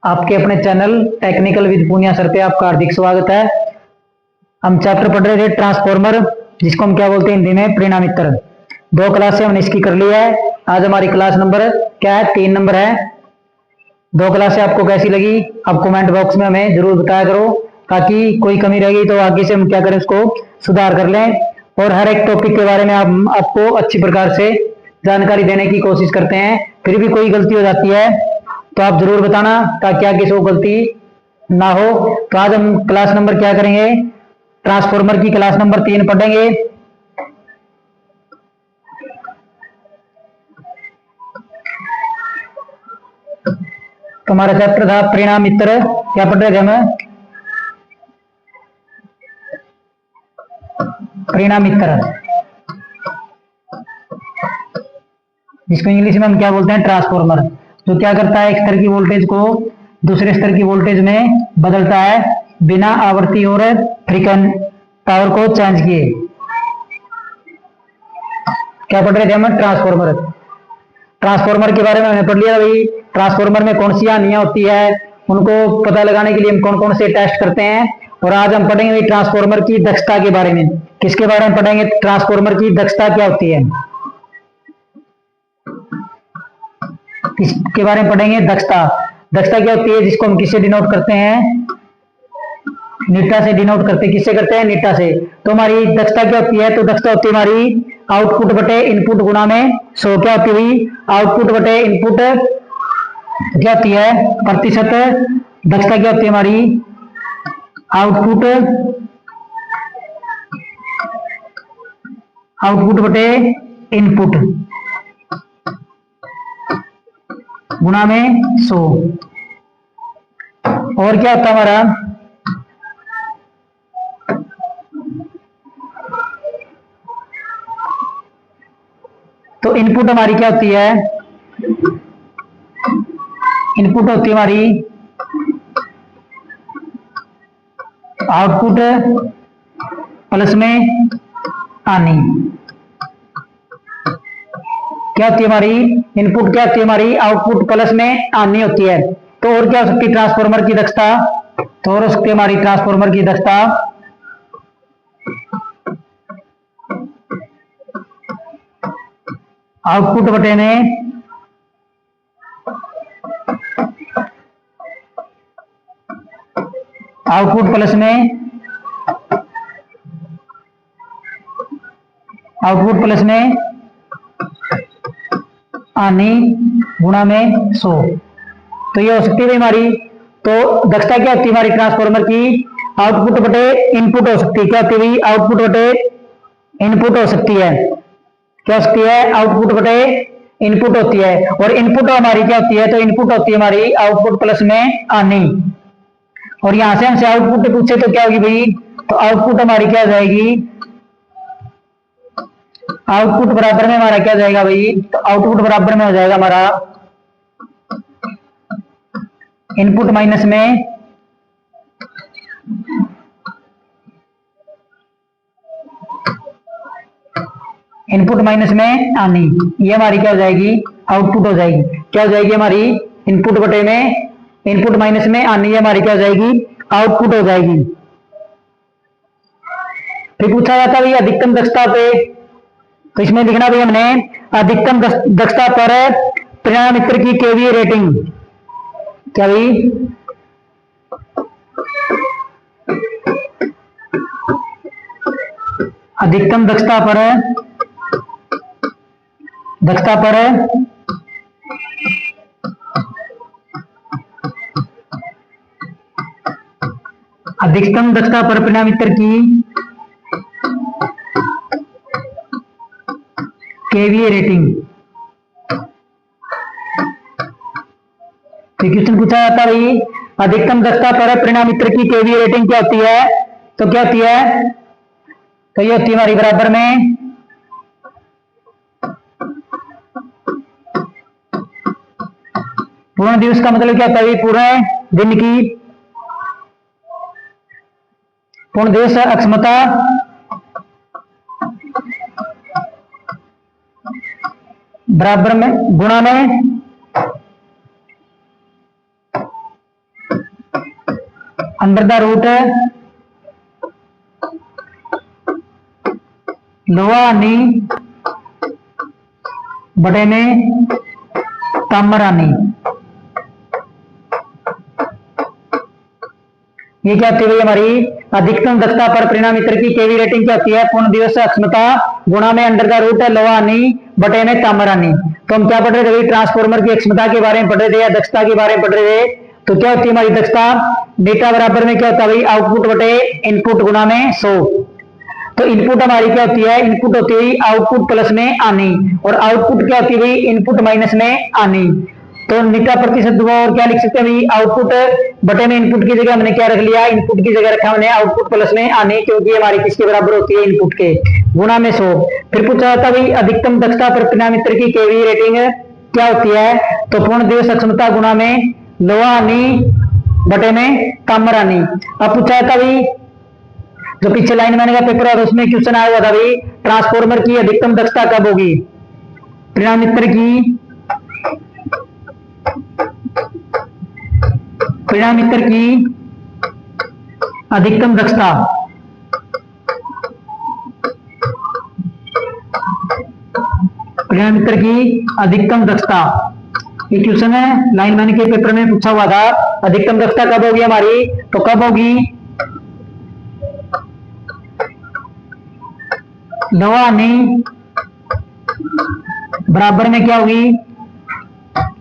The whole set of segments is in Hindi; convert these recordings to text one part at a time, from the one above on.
आपके अपने channel technical with Poonia sir पे आपका हार्दिक स्वागत है। हम चैप्टर पढ़ रहे थे ट्रांसफॉर्मर, जिसको हम क्या बोलते हैं हिंदी में, परिणामित्र। 2 क्लास से हमने इसकी कर ली है। आज हमारी क्लास नंबर क्या है, 3 नंबर है। 2 क्लास से आपको कैसी लगी आप कमेंट बॉक्स में हमें जरूर बताया करो, ताकि कोई कमी रहेगी तो आगे से हम क्या करें, उसको सुधार कर लें। और हर एक टॉपिक के बारे में आपको अच्छी प्रकार से जानकारी देने की कोशिश करते हैं। फिर भी कोई गलती हो जाती है तो आप जरूर बताना, ताकि आगे से वो गलती ना हो। तो आज हम क्लास नंबर क्या करेंगे, ट्रांसफॉर्मर की क्लास नंबर 3 पढ़ेंगे। तो हमारा चैप्टर था परिणामित्र। क्या पढ़ रहे थे हम, परिणामित्र, जिसको इंग्लिश में हम क्या बोलते हैं, ट्रांसफॉर्मर। जो क्या करता है, एक स्तर की वोल्टेज को दूसरे स्तर की वोल्टेज में बदलता है बिना आवृत्ति और फ्रीक्वेंसी पावर को चेंज किए। क्या पढ़ रहे थे हम, ट्रांसफॉर्मर। ट्रांसफॉर्मर के बारे में हमने पढ़ लिया भाई। ट्रांसफॉर्मर में कौन सी हानियां होती है, उनको पता लगाने के लिए हम कौन कौन से टेस्ट करते हैं। और आज हम पढ़ेंगे भाई ट्रांसफॉर्मर की दक्षता के बारे में। किसके बारे में पढ़ेंगे, ट्रांसफॉर्मर की दक्षता क्या होती है, इसके बारे में पढ़ेंगे। दक्षता, दक्षता क्या होती है, जिसको हम किससे डिनोट करते हैं, नीटा से डिनोट करते हैं। किससे करते हैं, नीटा से। तो हमारी दक्षता क्या होती है, तो दक्षता होती है हमारी आउटपुट बटे इनपुट गुणा में 100। क्या होती हुई, आउटपुट बटे इनपुट क्या होती है, प्रतिशत। दक्षता क्या होती है हमारी, आउटपुट आउटपुट बटे इनपुट गुणा में 100। और क्या होता है हमारा, तो इनपुट हमारी क्या होती है, इनपुट होती है हमारी आउटपुट प्लस में हानि। क्या होती है हमारी इनपुट, क्या होती है हमारी आउटपुट प्लस में हानि होती है। तो और क्या हो सकती है ट्रांसफॉर्मर की दक्षता, तो और हो सकती है हमारी ट्रांसफॉर्मर की दक्षता आउटपुट बटे में आउटपुट प्लस में हानि गुणा में 100। तो ये हो सकती है हमारी, तो दक्षता क्या होती है हमारी ट्रांसफॉर्मर की, आउटपुट बटे इनपुट हो सकती है। क्या होती है, आउटपुट बटे इनपुट हो सकती है। क्या हो सकती है, आउटपुट बटे इनपुट होती है। और इनपुट हमारी क्या होती है, तो इनपुट होती है हमारी आउटपुट प्लस में हानि। और यहां से हमसे आउटपुट पूछे तो क्या होगी भाई, तो आउटपुट हमारी क्या हो जाएगी, आउटपुट बराबर में हमारा क्या जाएगा भाई, तो आउटपुट बराबर में हो जाएगा हमारा इनपुट माइनस में हानि। ये हमारी क्या हो जाएगी, आउटपुट हो जाएगी। क्या हो जाएगी हमारी, इनपुट बटे में इनपुट माइनस में हानि, ये हमारी क्या हो जाएगी, आउटपुट हो जाएगी। फिर पूछा जाता है भाई अधिकतम दक्षता पे, तो इसमें लिखना भाई हमने अधिकतम दक्षता पर परिणामित्र की केवीए रेटिंग। क्या भाई, अधिकतम दक्षता पर अधिकतम दक्षता पर परिणामित्र की केवीए रेटिंग। क्वेश्चन पूछा जाता है भाई अधिकतम दक्षता पर परिणामित्र की केवीए रेटिंग क्या होती है, तो क्या होती है, तो ये होती है हमारी बराबर में पूर्ण दिवस का मतलब क्या होता है, पूर्ण दिन की पूर्ण दिवस अक्षमता बराबर में गुणा में अंडर द रूट लोहा आनी बटे में ताम्र आनी। ये क्या होती है भाई हमारी अधिकतम दक्षता पर परिणाम मित्र की केवी रेटिंग क्या होती है? पूर्ण दिवस अक्षमता गुणा में अंडर द रूट लोहा आनी बटे में ताम्र आनी। तो हम क्या पढ़ रहे थे भाई? ट्रांसफॉर्मर की अक्षमता के बारे में पढ़ रहे थे या दक्षता के बारे में पढ़ रहे थे। तो क्या होती है हमारी दक्षता? डेटा बराबर में क्या होता है भाई? आउटपुट बटे इनपुट गुणा में 100। तो इनपुट हमारी क्या होती है? इनपुट होती है आउटपुट प्लस में आनी, और आउटपुट क्या होती है भाई? इनपुट माइनस में आनी। तो नीटा प्रतिशत और क्या लिख सकते हैं भाई? आउटपुट बटे में इनपुट की जगह हमने क्या रख लिया? इनपुट की जगह रखा हमने आउटपुट प्लस में आने, क्योंकि हमारी किसके बराबर होती है? इनपुट के गुणा में 100। फिर पूछा जाता भाई अधिकतम दक्षता पर परिणाम मित्र की केवी रेटिंग क्या होती है? तो पूर्ण दिवस अक्षमता गुणा में लोहा आनी बटे में ताम्र आनी। अब पूछा जाता भाई जो पीछे लाइन मैंने का पेपर है उसमें क्वेश्चन आया हुआ था भाई ट्रांसफॉर्मर की अधिकतम दक्षता कब होगी? परिणाम मित्र की अधिकतम दक्षता ये क्वेश्चन है लाइन मैन के पेपर में पूछा हुआ था। अधिकतम दक्षता कब होगी हमारी? तो कब होगी? लोहा आनी बराबर में क्या होगी?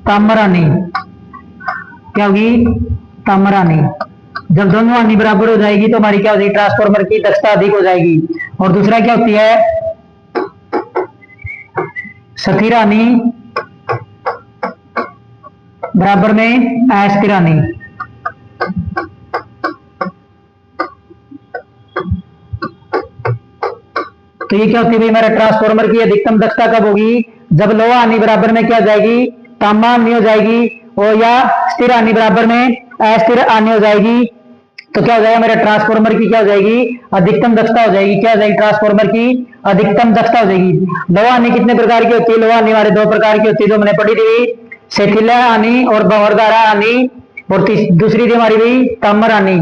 ताम्र आनी। क्या होगी? ताम्र आनी। जब दोनों आनी बराबर हो जाएगी तो हमारी क्या हो जाएगी? ट्रांसफॉर्मर की दक्षता अधिक हो जाएगी। और दूसरा क्या होती है? स्थिर आनी बराबर में अस्थिर आनी। तो ये क्या होती है भाई हमारे ट्रांसफॉर्मर की अधिकतम दक्षता कब होगी? जब लोहा आनी बराबर में क्या हो जाएगी? तांबा आनी हो जाएगी, और या स्थिर आनी बराबर में अस्थिर आनी हो जाएगी। तो क्या हो जाएगा मेरा? ट्रांसफॉर्मर की क्या हो जाएगी? अधिकतम दक्षता हो जाएगी। क्या हो जाएगी? ट्रांसफॉर्मर की अधिकतम दक्षता हो जाएगी। लोहा आनी कितने प्रकार की होती है? लोहा आनी हमारे 2 प्रकार की होती है जो हमने पढ़ी थी, शिथिल आनी और बवरदारा आनी, और दूसरी थी हमारी भाई ताम्र आनी।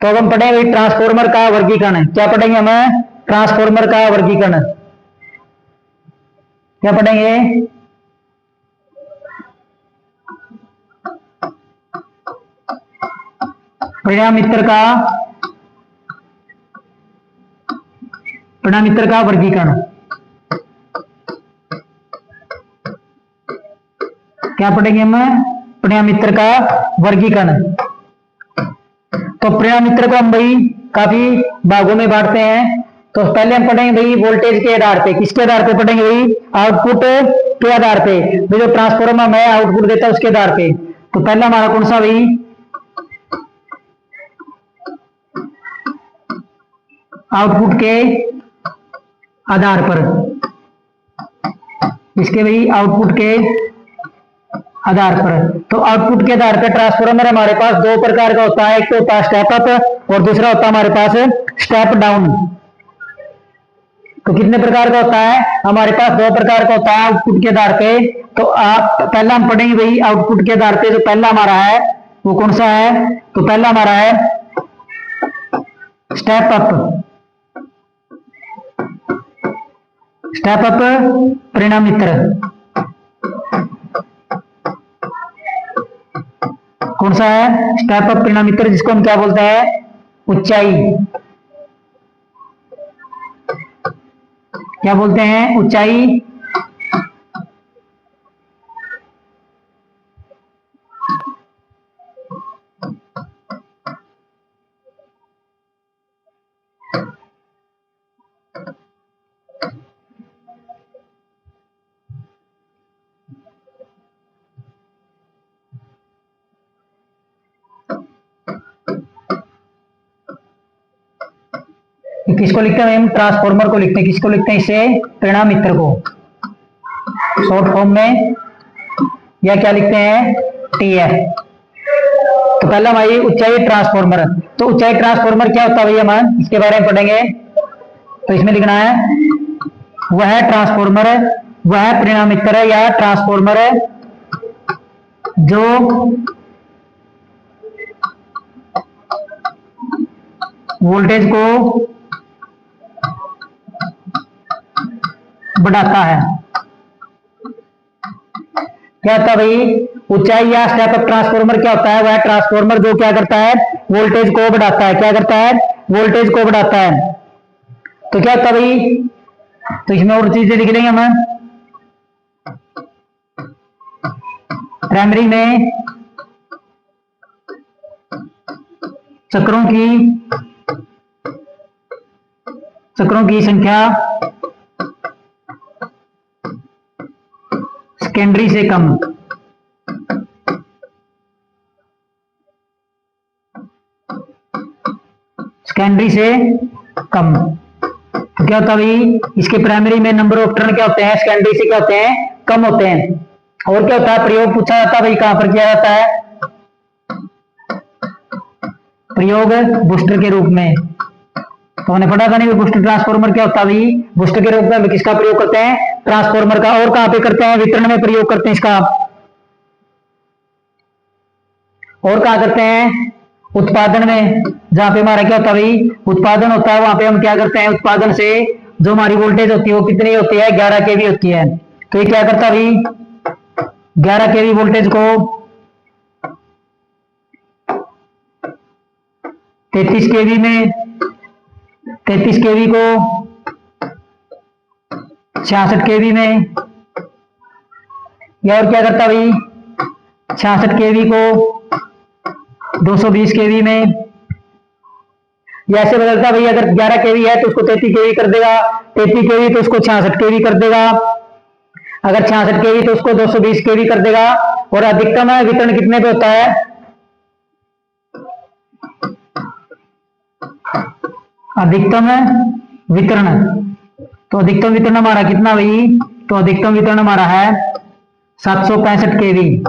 तो अब हम पढ़ेंगे ट्रांसफॉर्मर का वर्गीकरण। क्या पढ़ेंगे हम? ट्रांसफॉर्मर का वर्गीकरण। क्या पढ़ेंगे? परिणाम मित्र का वर्गीकरण। क्या पढ़ेंगे हम? परिणाम मित्र का वर्गीकरण। तो परिणाम मित्र को हम भाई काफी भागों में बांटते हैं। तो पहले हम पढ़ेंगे भाई वोल्टेज के आधार पे। किसके आधार पे पढ़ेंगे भाई? आउटपुट के आधार पे। जो ट्रांसफॉर्मर में आउटपुट देता है उसके आधार पे। तो पहला हमारा कौन सा भाई? आउटपुट के आधार पर। इसके भाई आउटपुट के आधार पर। तो आउटपुट के आधार पर ट्रांसफॉर्मर हमारे पास 2 प्रकार का होता है। एक तो होता है स्टेप अप और दूसरा होता है हमारे पास स्टेप डाउन। तो कितने प्रकार का होता है? हमारे पास 2 प्रकार का होता है आउटपुट के आधार पे। तो आप पहला हम पढ़ेंगे भाई आउटपुट के आधार पे। जो पहला हमारा है वो कौन सा है? तो पहला हमारा है स्टेप अप। स्टेप अप परिणाम मित्र कौन सा है? स्टेप अप परिणाम मित्र, जिसको हम क्या बोलते हैं? ऊंचाई। क्या बोलते हैं? ऊंचाई। किसको लिखते हैं हम? ट्रांसफॉर्मर को लिखते हैं। किसको लिखते हैं? इसे परिणाम मित्र को शॉर्ट फॉर्म में, या क्या लिखते हैं? टीएफ। तो पहला हमारी ऊंचाई ट्रांसफॉर्मर। तो ऊंचाई ट्रांसफॉर्मर क्या होता है भैया? हम इसके बारे में पढ़ेंगे। तो इसमें लिखना है वह ट्रांसफॉर्मर, वह परिणाम मित्र या ट्रांसफॉर्मर जो वोल्टेज को बढ़ाता है। क्या होता है भाई, ऊंचाई या स्टेप अप ट्रांसफार्मर क्या होता है, वह ट्रांसफार्मर जो क्या करता है, वोल्टेज को बढ़ाता है। क्या करता है, वोल्टेज को बढ़ाता है। तो क्या होता है भाई, तो इसमें और चीजें लिख लेंगे हम। प्राइमरी में चक्रों की संख्या सेकेंडरी से कम। सेकेंडरी से कम। तो क्या होता है भाई, इसके प्राइमरी में नंबर ऑफ टर्न क्या होते हैं, सेकेंडरी से क्या होते हैं, कम होते हैं। और क्या होता है, प्रयोग पूछा जाता है भाई, कहां पर किया जाता है, प्रयोग बूस्टर के रूप में। तो हमने पढ़ा था नहीं बूस्टर ट्रांसफार्मर क्या होता है भाई, बूस्टर के रूप में किसका प्रयोग करते हैं, ट्रांसफार्मर का। और कहां पे करते हैं, वितरण में प्रयोग करते हैं इसका। और कहां करते हैं, उत्पादन में, जहां पे हमारा क्या होता है भाई, उत्पादन होता है, वहां पे हम क्या करते हैं, उत्पादन से जो हमारी वोल्टेज होती है वो कितनी होती है, 11 केवी होती है। तो ये क्या करता है भाई, 11 केवी वोल्टेज को 33 केवी में, 33 केवी को 66 केवी में, या और क्या करता है भाई, 66 केवी को 220 केवी में। या ऐसे बदलता भाई, अगर 11 केवी है तो उसको 33 केवी कर देगा, 33 केवी तो उसको 66 केवी कर देगा, अगर 66 केवी तो उसको 220 केवी कर देगा। और अधिकतम वितरण कितने पे होता है, अधिकतम वितरण। तो अधिकतम वितरण हमारा कितना भाई, तो अधिकतम वितरण हमारा है 765 केवी।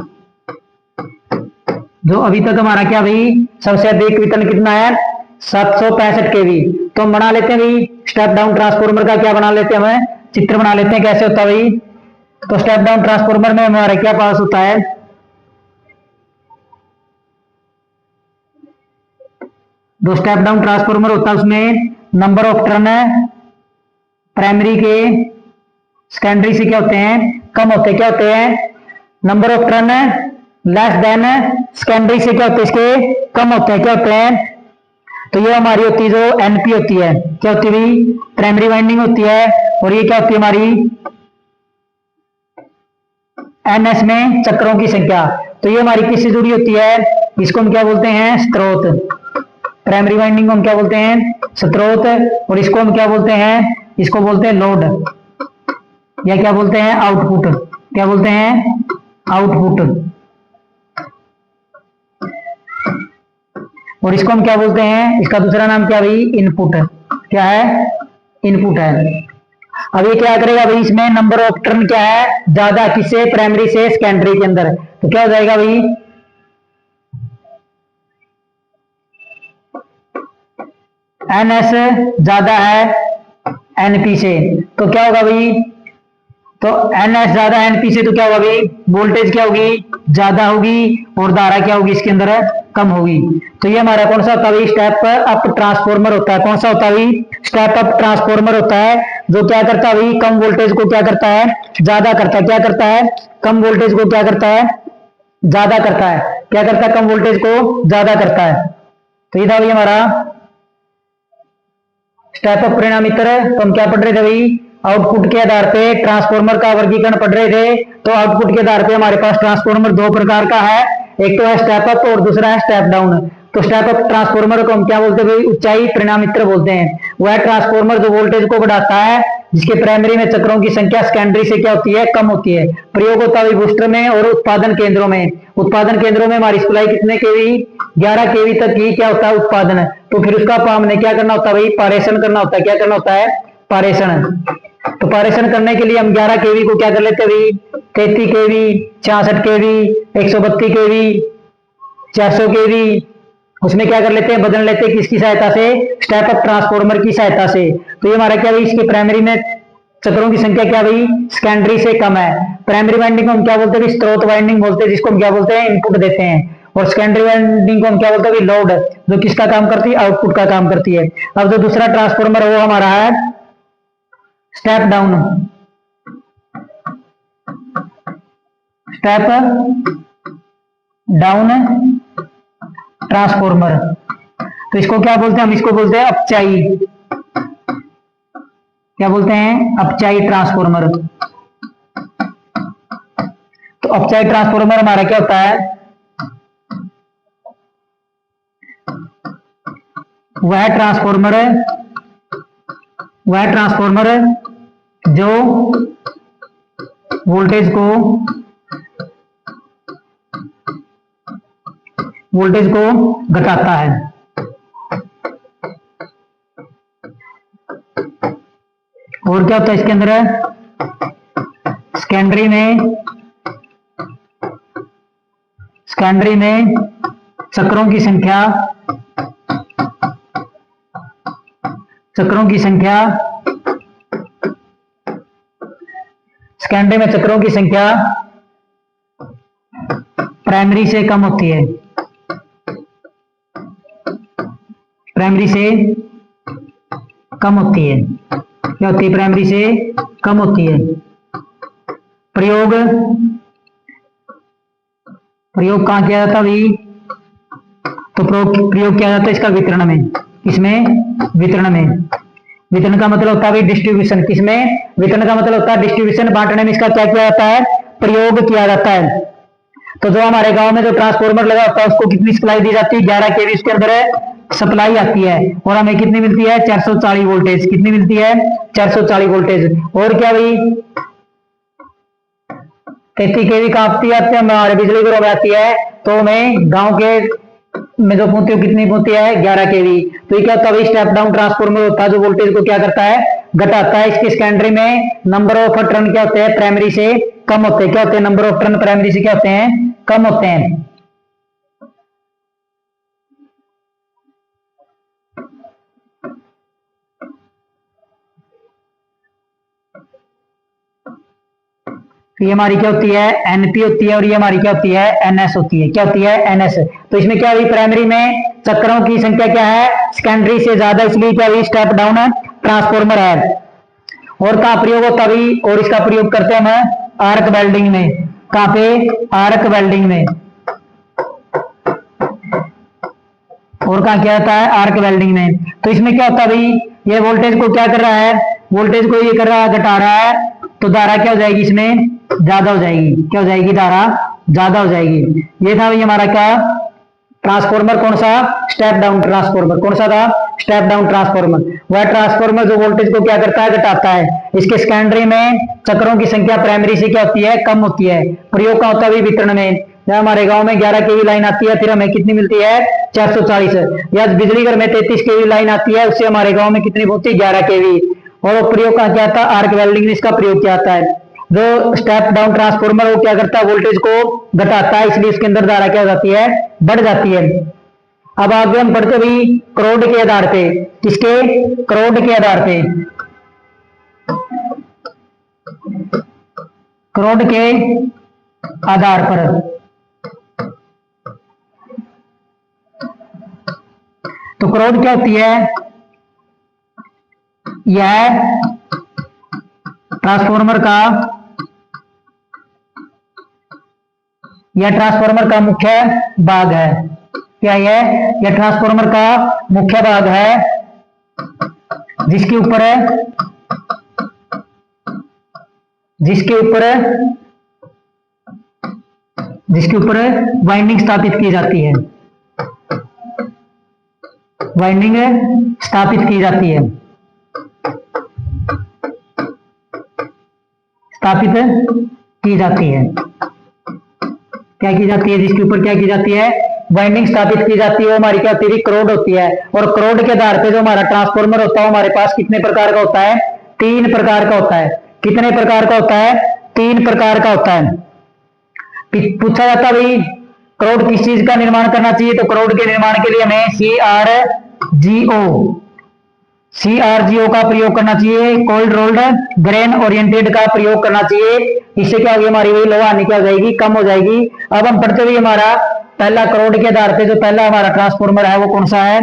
जो अभी तक हमारा क्या भाई, सबसे अधिक वितरण कितना है, 765 केवी। तो हम बना लेते हैं भाई स्टेप डाउन ट्रांसफार्मर का, क्या बना लेते हैं, हमें चित्र बना लेते हैं कैसे होता है भाई। तो स्टेप डाउन ट्रांसफार्मर में हमारा क्या पास होता है, जो स्टेप डाउन ट्रांसफार्मर होता है उसमें नंबर ऑफ टर्न प्राइमरी के सेकेंडरी से क्या होते हैं, कम होते हैं। क्या होते हैं, number of turn less than secondary से क्या होते हैं, इसके कम होते हैं। क्या होते हैं, तो ये हमारी होती है जो एनपी होती है, क्या होती है भाई, प्राइमरी वाइंडिंग होती है। और ये क्या होती है हमारी, एनएस में चक्रों की संख्या। तो ये हमारी किससे जुड़ी होती है, इसको हम क्या बोलते हैं, स्रोत। प्राइमरी वाइंडिंग को हम क्या बोलते हैं, स्रोत। और इसको हम क्या बोलते हैं, इसको बोलते हैं लोड, या क्या बोलते हैं, आउटपुट। क्या बोलते हैं, आउटपुट। और इसको हम क्या बोलते हैं, इसका दूसरा नाम क्या भाई, इनपुट। क्या है, इनपुट है। अब ये क्या करेगा भाई, इसमें नंबर ऑफ टर्न क्या है, ज्यादा, किससे, प्राइमरी से सेकेंडरी के अंदर। तो क्या हो जाएगा भाई, एनएस ज्यादा है एनपी से। तो क्या होगा भाई, तो एनएस ज्यादा एनपी से, तो क्या होगा भाई, वोल्टेज क्या होगी, ज्यादा होगी, और धारा क्या होगी इसके अंदर, कम होगी। तो ये हमारा कौन सा होता है, स्टेप अप ट्रांसफार्मर होता है। कौन सा होता है, स्टेप अप ट्रांसफार्मर होता है, जो क्या करता है, कम वोल्टेज को क्या करता है, ज्यादा करता है। क्या करता है, कम वोल्टेज को क्या करता है, ज्यादा करता है। क्या करता है, कम वोल्टेज को ज्यादा करता है। तो ये था भाई हमारा स्टेप अप परिणामित्र। तो हम क्या पढ़ रहे थे भाई, आउटपुट के आधार पे ट्रांसफार्मर का वर्गीकरण पढ़ रहे थे। तो आउटपुट के आधार पे हमारे पास ट्रांसफार्मर दो प्रकार का है, एक तो है स्टेप अप और दूसरा है स्टेप डाउन। तो स्टेप अप ट्रांसफार्मर को हम क्या बोलते हैं भाई, ऊंचाई परिणामित्र बोलते हैं। वह ट्रांसफार्मर जो वोल्टेज को बढ़ाता है, जिसके प्राइमरी में चक्रों की संख्या सेकेंडरी से क्या होती है, कम होती है। प्रयोग होता है बूस्टर में और उत्पादन केंद्रों में। उत्पादन केंद्रों में हमारी सप्लाई कितने केवी, 11 केवी तक ही क्या होता है, उत्पादन। तो फिर उसका हमने क्या करना होता है भाई, पारेषण करना होता है। क्या करना होता है, पारेषण। तो पारेषण करने के लिए हम 11 केवी को क्या कर लेते हैं भाई, 33 केवी, 66 केवी, 132 केवी, 400 केवी, उसमें क्या कर लेते हैं, बदल लेते हैं किसकी सहायता से, स्टेप अप ट्रांसफार्मर की सहायता से। तो ये हमारा क्या भाई, इसकी प्राइमरी में चक्रों की संख्या क्या भाई, सेकेंडरी से कम है। प्राइमरी वाइंडिंग को हम क्या बोलते हैं, स्रोत वाइंडिंग बोलते हैं, जिसको हम क्या बोलते हैं, इनपुट देते हैं। और सेकेंडरी वाइंडिंग को हम क्या बोलते हैं, लोड, जो किसका काम करती है, आउटपुट का काम करती है। अब जो दूसरा ट्रांसफॉर्मर है वो हमारा है step down, step down transformer. तो इसको क्या बोलते हैं, हम इसको बोलते हैं अपचाई, क्या बोलते हैं, अपचाई ट्रांसफॉर्मर। तो अपचाई ट्रांसफॉर्मर हमारा क्या होता है, वह ट्रांसफॉर्मर जो वोल्टेज को घटाता है। और क्या होता है इसके अंदर, सेकेंडरी में चक्रों की संख्या सेकेंडरी में चक्रों की संख्या प्राइमरी से कम होती है, प्राइमरी से कम होती है। क्या होती है, प्राइमरी से कम होती है। प्रयोग कहां किया जाता भाई, तो प्रयोग किया जाता है इसका वितरण में। किसमें, वितरण में। वितरण का मतलब होता है डिस्ट्रीब्यूशन, किसमें, वितरण का मतलब होता है डिस्ट्रीब्यूशन, बांटने में इसका क्या किया जाता है, प्रयोग किया जाता है। तो जो हमारे गांव में जो ट्रांसफॉर्मर लगा होता है उसको कितनी सप्लाई दी जाती है, 11 केवी उसके अंदर सप्लाई आती है, और हमें कितनी मिलती है, 440 वोल्टेज। कितनी मिलती है, 440 वोल्टेज। और क्या भाई, 33 केवी का आती है, हमारे बिजली घरों में आती है, तो हमें गांव के में जो पूछती हो कितनी पूछती है, 11 केवी। तो ये क्या होता है, स्टेप डाउन ट्रांसफॉर्मर होता है जो वोल्टेज को क्या करता है, घटाता है। इसके सेकेंडरी में नंबर ऑफ टर्न क्या होते हैं, प्राइमरी से कम होते हैं। क्या होते हैं, नंबर ऑफ टर्न प्राइमरी से क्या होते हैं, कम होते हैं। तो ये हमारी क्या होती है, एनपी होती है, और ये हमारी क्या होती है, एनएस होती है। क्या होती है, एनएस। तो इसमें क्या हुई, प्राइमरी में चक्रों की संख्या क्या है, सेकेंडरी से ज्यादा, इसलिए क्या हुई, स्टेप डाउन ट्रांसफॉर्मर है। और कहाँ प्रयोग होता भी, और इसका प्रयोग करते हैं हम आर्क वेल्डिंग में। कहां पे, आर्क वेल्डिंग में। और कहा क्या होता है, आर्क वेल्डिंग में। तो इसमें क्या होता है भाई, ये वोल्टेज को क्या कर रहा है, वोल्टेज को ये कर रहा है, घटा रहा है, तो धारा क्या हो जाएगी, इसमें ज्यादा हो जाएगी। क्या हो जाएगी, धारा ज्यादा हो जाएगी। ये था भाई हमारा क्या, ट्रांसफॉर्मर। कौन सा, स्टेप डाउन ट्रांसफॉर्मर। कौन सा था, स्टेप डाउन ट्रांसफॉर्मर। वह ट्रांसफॉर्मर जो वोल्टेज को क्या करता है, घटाता है। इसके सेकेंडरी में चक्रों की संख्या प्राइमरी से क्या होती है, कम होती है। प्रयोग का होता है वितरण में। जब हमारे गांव में 11 केवी लाइन आती है, फिर हमें कितनी मिलती है, 440। या बिजली घर में 33 केवी लाइन आती है, उससे हमारे गांव में कितनी होती है, 11 केवी। और प्रयोग का क्या था, आर्क वेल्डिंग में इसका प्रयोग किया जाता है। जो स्टेप डाउन ट्रांसफॉर्मर वो क्या करता है, वोल्टेज को घटाता है, इसलिए इसके अंदर धारा क्या हो जाती है, बढ़ जाती है। अब आगे हम पढ़ते भी करोड़ के आधार पे। किसके, करोड़ के आधार पे। करोड़ के आधार पर। तो करोड़ क्या होती है, यह ट्रांसफॉर्मर का मुख्य भाग है। क्या है, यह ट्रांसफॉर्मर का मुख्य भाग है, जिसके ऊपर वाइंडिंग स्थापित की जाती है। वाइंडिंग स्थापित की जाती है, क्या की जाती है, जिसके ऊपर क्या की जाती है, वाइंडिंग स्थापित की जाती है। वो हमारी क्या होती है, करोड़ होती है। और करोड़ के आधार पे जो हमारा ट्रांसफॉर्मर होता है हमारे पास कितने प्रकार का होता है, 3 प्रकार का होता है। कितने प्रकार का होता है, 3 प्रकार का होता है। पूछा जाता भाई करोड़ किस चीज का निर्माण करना चाहिए, तो करोड़ के निर्माण के लिए हमें सीआरजीओ का प्रयोग करना चाहिए, कोल्ड रोल्ड ग्रेन ओरिएंटेड का प्रयोग करना चाहिए। इससे क्या होगी, हमारी वही लोहा हानि क्या हो जाएगी, कम हो जाएगी। अब हम पढ़ते हुए हमारा पहला करोड़ के आधार पे जो पहला हमारा ट्रांसफॉर्मर है वो कौन सा है?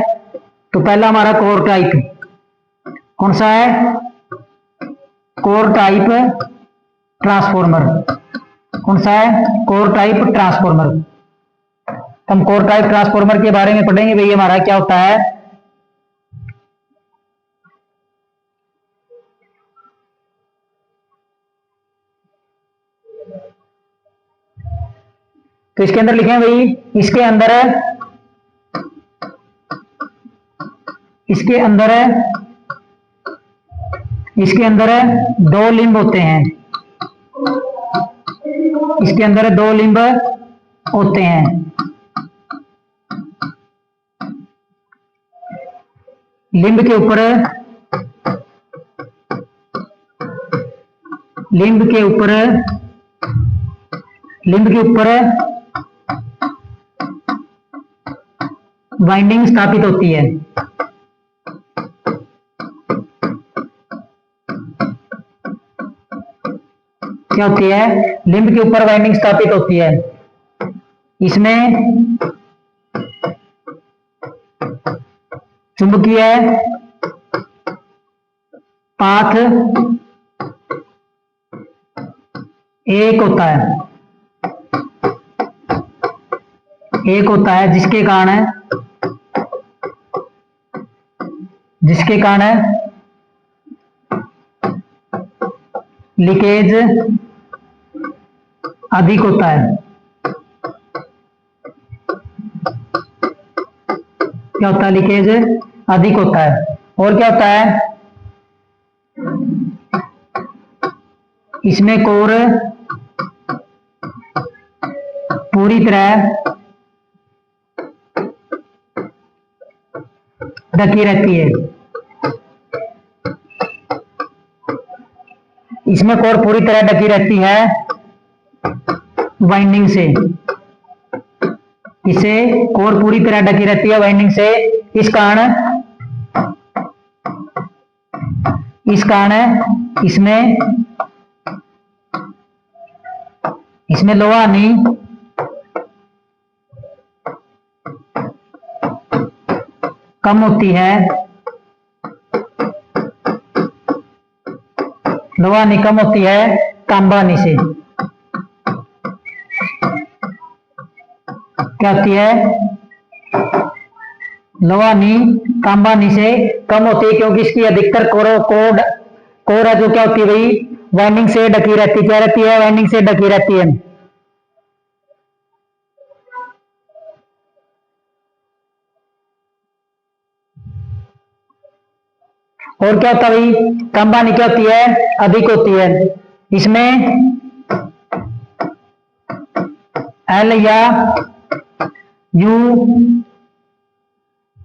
तो पहला हमारा कोर टाइप कौन सा है? Core type transformer. कौन सा है? Core type transformer. हम कोर टाइप ट्रांसफॉर्मर के बारे में पढ़ेंगे भाई हमारा क्या होता है। तो इसके अंदर लिखें भाई, इसके अंदर दो लिंब होते हैं। इसके अंदर दो लिंब होते हैं। लिंब के ऊपर वाइंडिंग स्थापित होती है। क्या होती है? लिंब के ऊपर वाइंडिंग स्थापित होती है। इसमें चुंबकीय पाथ एक होता है जिसके कारण लीकेज अधिक होता है। क्या होता है? लीकेज अधिक होता है। और क्या होता है? इसमें कोर पूरी तरह ढकी रहती है। इसमें कोर पूरी तरह ढकी रहती है वाइंडिंग से। इसे कोर पूरी तरह ढकी रहती है वाइंडिंग से। इस कारण इसमें लोहा नहीं कम होती है। तांबा नी से। क्या होती है? लोहा नी तांबा नी से कम होती है, क्योंकि इसकी अधिकतर कोर है जो क्या होती है भाई? वाइंडिंग से ढकी रहती है। क्या रहती है? वाइंडिंग से ढकी रहती है। और क्या होता है भाई? तांबा नी क्या होती है? अधिक होती है। इसमें एल या यू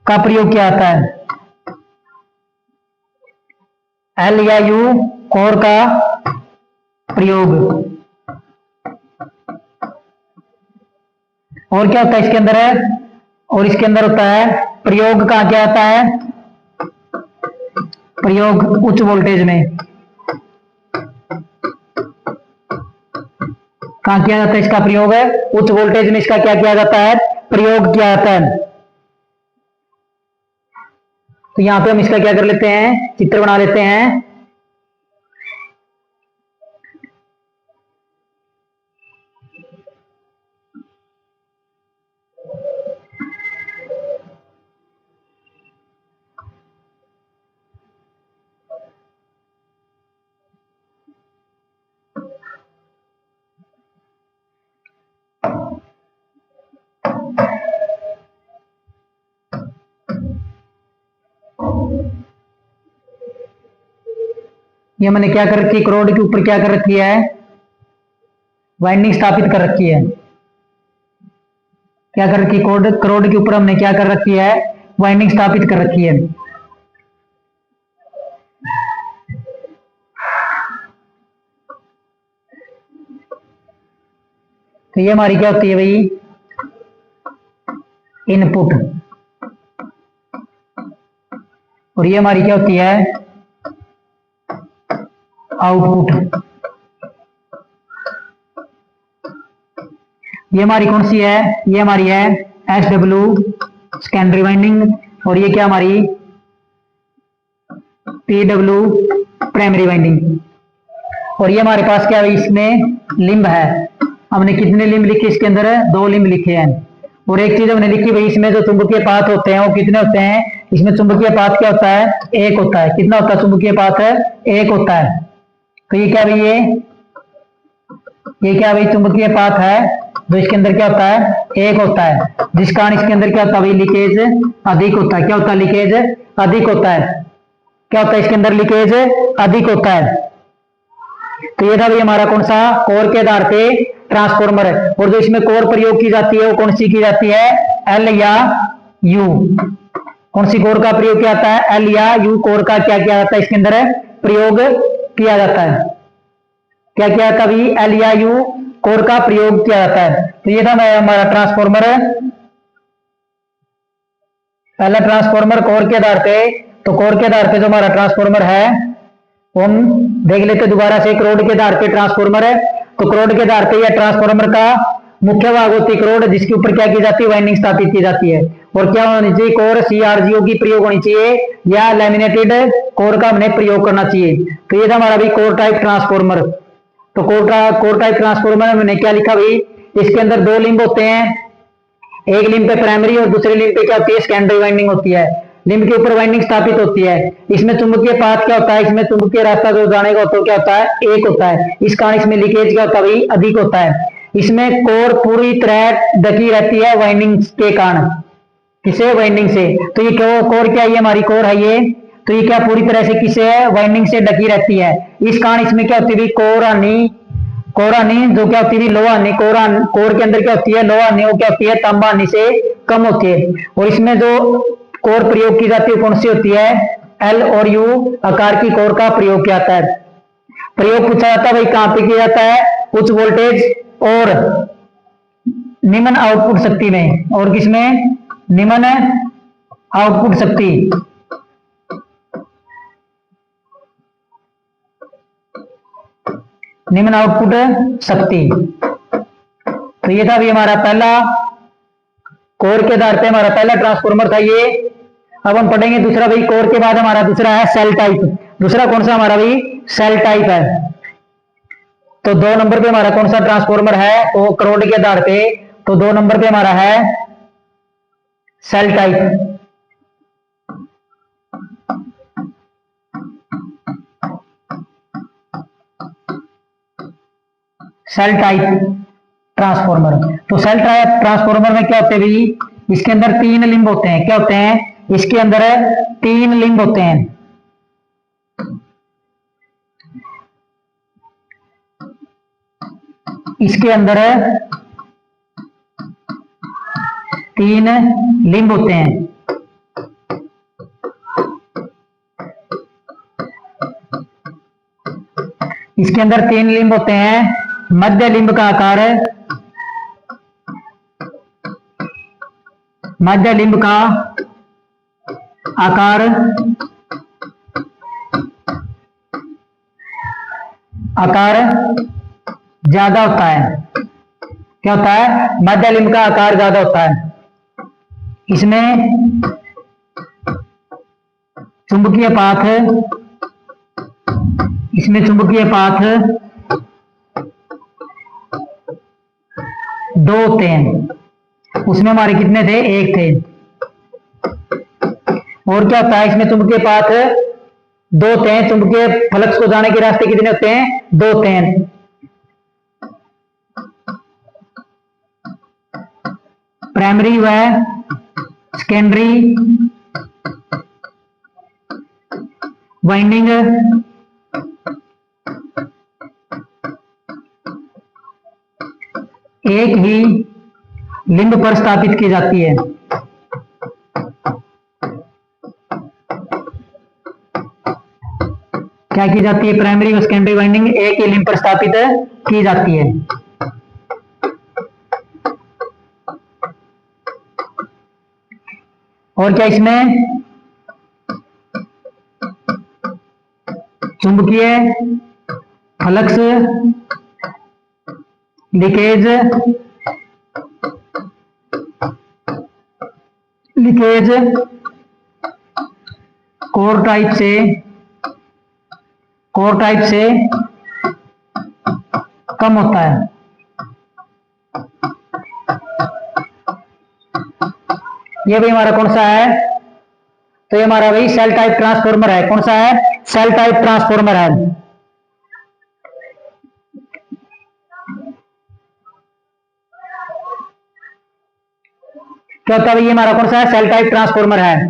का प्रयोग किया जाता है। एल या यू कोर का प्रयोग। और क्या होता है इसके अंदर? और इसके अंदर होता है प्रयोग का क्या आता है? प्रयोग उच्च वोल्टेज में। कहां किया जाता है इसका प्रयोग? उच्च वोल्टेज में इसका क्या किया जाता है? प्रयोग किया जाता है। तो यहां पे हम इसका क्या कर लेते हैं? चित्र बना लेते हैं। ये मैंने क्या कर रखी है? करोड़ के ऊपर क्या कर रखी है? वाइंडिंग स्थापित कर रखी है। क्या कर रखी है? करोड़ के ऊपर हमने क्या कर रखी है? वाइंडिंग स्थापित कर रखी है। तो ये हमारी क्या होती है भाई? इनपुट। और ये हमारी क्या होती है? आउटपुट। ये हमारी कौन सी है, ये हमारी है SW सेकेंडरी वाइंडिंग, और ये क्या हमारी PW प्राइमरी वाइंडिंग। और ये हमारे पास क्या है, इसमें लिंब है। हमने कितने लिंब लिखे इसके अंदर, 2 लिंब लिखे हैं। और एक चीज हमने लिखी भाई, इसमें जो चुंबकीय पात होते हैं वो कितने होते हैं, इसमें चुंबकीय पात क्या होता है, 1 होता है। कितना होता है चुंबकीय पात, 1 होता है। तो ये क्या भाई, ये क्या भाई चुंबकीय पात है, जो इसके अंदर क्या होता है, 1 होता है। जिस कारण इसके अंदर क्या होता है भाई, लीकेज अधिक होता है। क्या होता है, लीकेज अधिक होता है। क्या होता है इसके अंदर, लीकेज अधिक होता है। तो ये था भाई हमारा कौन सा, कोर के आधार पे ट्रांसफॉर्मर है। और जो इसमें कोर प्रयोग की जाती है वो कौन सी की जाती है, एल या यू। कौन सी कोर का प्रयोग किया जाता है, एल या यू कोर का क्या किया जाता है, इसके अंदर प्रयोग किया जाता है। क्या किया जाता है भाई, एल या यू कोर का प्रयोग किया जाता है। तो ये था हमारा ट्रांसफॉर्मर है। पहला ट्रांसफॉर्मर कोर के आधार पे, तो कोर के आधार पे जो हमारा ट्रांसफॉर्मर है हम देख लेते दोबारा से। करोड़ के आधार पे ट्रांसफॉर्मर है, तो करोड़ के आधार पे यह ट्रांसफॉर्मर का मुख्य भाग होती है करोड़, जिसके ऊपर क्या की जाती है, वाइंडिंग स्थापित की जाती है। और क्या होनी चाहिए, कोर CRGO की प्रयोग होनी चाहिए, या लैमिनेटेड कोर का हमने प्रयोग करना चाहिए। तो ये था हमारा भी कोर टाइप ट्रांसफॉर्मर। तो कोर टाइप ट्रांसफॉर्मर में मैंने क्या लिखा भाई, इसके अंदर 2 लिंब होते हैं। एक लिंब पे प्राइमरी और दूसरे लिंब पे क्या होती है, सेकेंडरी वाइंडिंग होती है। लिंब के ऊपर वाइंडिंग स्थापित होती है। इसमें चुंबकीय पाथ क्या होता है, इसमें चुंबकीय रास्ता जो जाने का होता है क्या होता है, 1 होता है। इस कारण इसमें लीकेज क्या होता है, अधिक होता है। इसमें कोर पूरी तरह ढकी रहती है वाइंडिंग के कारण, किसे, वाइंडिंग से। तो ये कोर क्या है, ये हमारी कोर है ये। तो ये क्या पूरी तरह से किसे है, वाइंडिंग से ढकी रहती है। इस कारण इसमें क्या होती है, कोर हानि जो क्या होती है, लोहा हानि। कोर के अंदर क्या होती है, लोहा हानि, वो क्या होती है, तांबा हानि से कम होती है। और इसमें जो कोर प्रयोग की जाती है कौन सी होती है, एल और यू आकार की कोर का प्रयोग किया जाता है। प्रयोग पूछा जाता है भाई कहां पे किया जाता है, उच्च वोल्टेज और निम्न आउटपुट शक्ति में। और किसमें, निम्न आउटपुट शक्ति। निम्न आउटपुट शक्ति। तो ये था भी हमारा पहला, कोर के आधार पे हमारा पहला ट्रांसफॉर्मर था ये। अब हम पढ़ेंगे दूसरा भाई, कोर के बाद हमारा दूसरा है सेल टाइप। दूसरा कौन सा हमारा भाई, सेल टाइप है। तो 2 नंबर पे हमारा कौन सा ट्रांसफॉर्मर है, तो करोड़ के आधार पे, तो 2 नंबर पे हमारा है shell type. Shell type transformer. तो सेल टाइप ट्रांसफॉर्मर में क्या होते हैं भाई, इसके अंदर 3 लिंब होते हैं। क्या होते हैं, इसके अंदर 3 लिंब होते हैं। इसके अंदर 3 लिंब होते हैं। इसके अंदर 3 लिंब होते हैं। मध्य लिंब का आकार, मध्य लिंब का आकार ज्यादा होता है। क्या होता है, मध्य लिंब का आकार ज्यादा होता है। इसमें चुंबकीय पाथ, इसमें चुंबकीय पाथ 2 होते हैं। उसमें हमारे कितने थे, 1 थे। और क्या होता है, इसमें चुंबकीय पाथ 2 होते हैं। चुंबकीय फ्लक्स को जाने के रास्ते कितने होते हैं, 2 होते हैं। प्राइमरी व सेकेंडरी वाइंडिंग एक ही लिंब पर स्थापित की जाती है। क्या की जाती है, प्राइमरी और सेकेंडरी वाइंडिंग एक ही लिंब पर स्थापित की जाती है। और क्या, इसमें चुंबकीय flux leakage leakage core type से कम होता है। ये भी हमारा कौन सा है? तो ये हमारा भाई सेल टाइप ट्रांसफॉर्मर है। कौन सा है? सेल टाइप ट्रांसफॉर्मर है। क्या होता है? ये हमारा कौन सा है? सेल टाइप ट्रांसफॉर्मर है।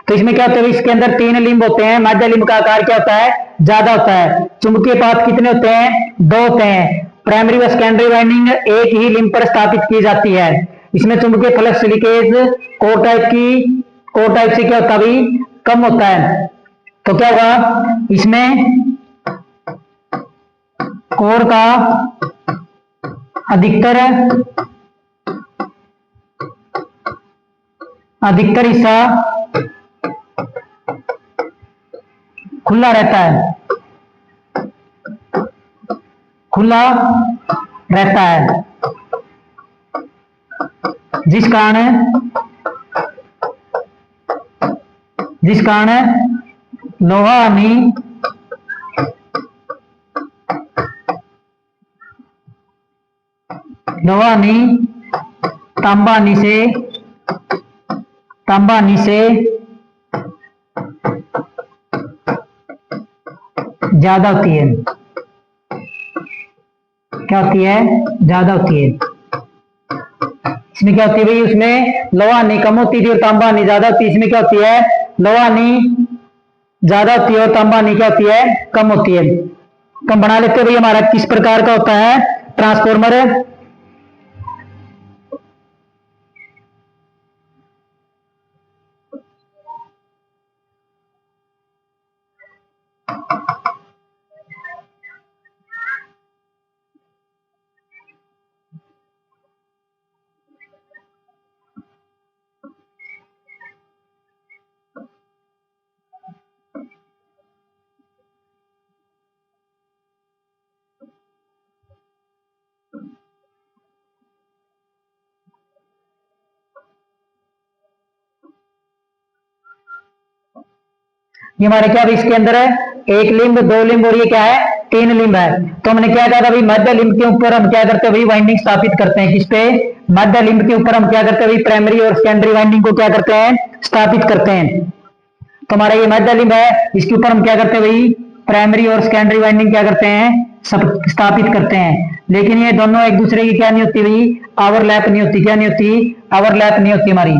तो इसमें क्या होता है? इसके अंदर 3 लिंब होते हैं। मध्य लिंब का आकार क्या होता है? ज्यादा होता है। चुंबकीय पाथ कितने होते हैं? 2 होते हैं। प्राइमरी व सेकेंडरी वाइंडिंग एक ही लिंब पर स्थापित की जाती है। इसमें चुंबकीय फ्लक्स लीकेज कोर टाइप से क्या होता है? कम होता है। तो क्या होगा? इसमें कोर का अधिकतर हिस्सा खुला रहता है, जिस कारण लोहा आनी तांबा आनी से ज्यादा होती है। क्या होती है? ज्यादा होती है। इसमें क्या होती है भाई? उसमें लोहा आनी कम होती थी और तांबा आनी ज्यादा होती है। इसमें क्या होती है? लोहा आनी ज्यादा होती है और तांबा आनी क्या होती है? कम होती है। कम बना लेते हैं भाई। हमारा किस प्रकार का होता है ट्रांसफॉर्मर? ये हमारे क्या भी इसके अंदर है? 1 लिंब, 2 लिंब और ये क्या है? 3 लिंब है। तो हमने क्या कहा था भाई? मध्य लिंब के ऊपर हम क्या करते हैं भाई? वाइंडिंग स्थापित करते हैं। किस पे? मध्य लिंब के ऊपर हम क्या करते हैं भाई? प्राइमरी और सेकेंडरी वाइंडिंग को क्या करते हैं? स्थापित करते हैं। तो हमारा ये मध्य लिंब है, इसके ऊपर हम क्या करते हैं भाई? प्राइमरी और सेकेंडरी वाइंडिंग क्या करते हैं? स्थापित करते हैं। लेकिन ये दोनों एक दूसरे की क्या नहीं होती भाई? ओवरलैप नहीं होती। क्या नहीं होती? ओवरलैप नहीं होती हमारी।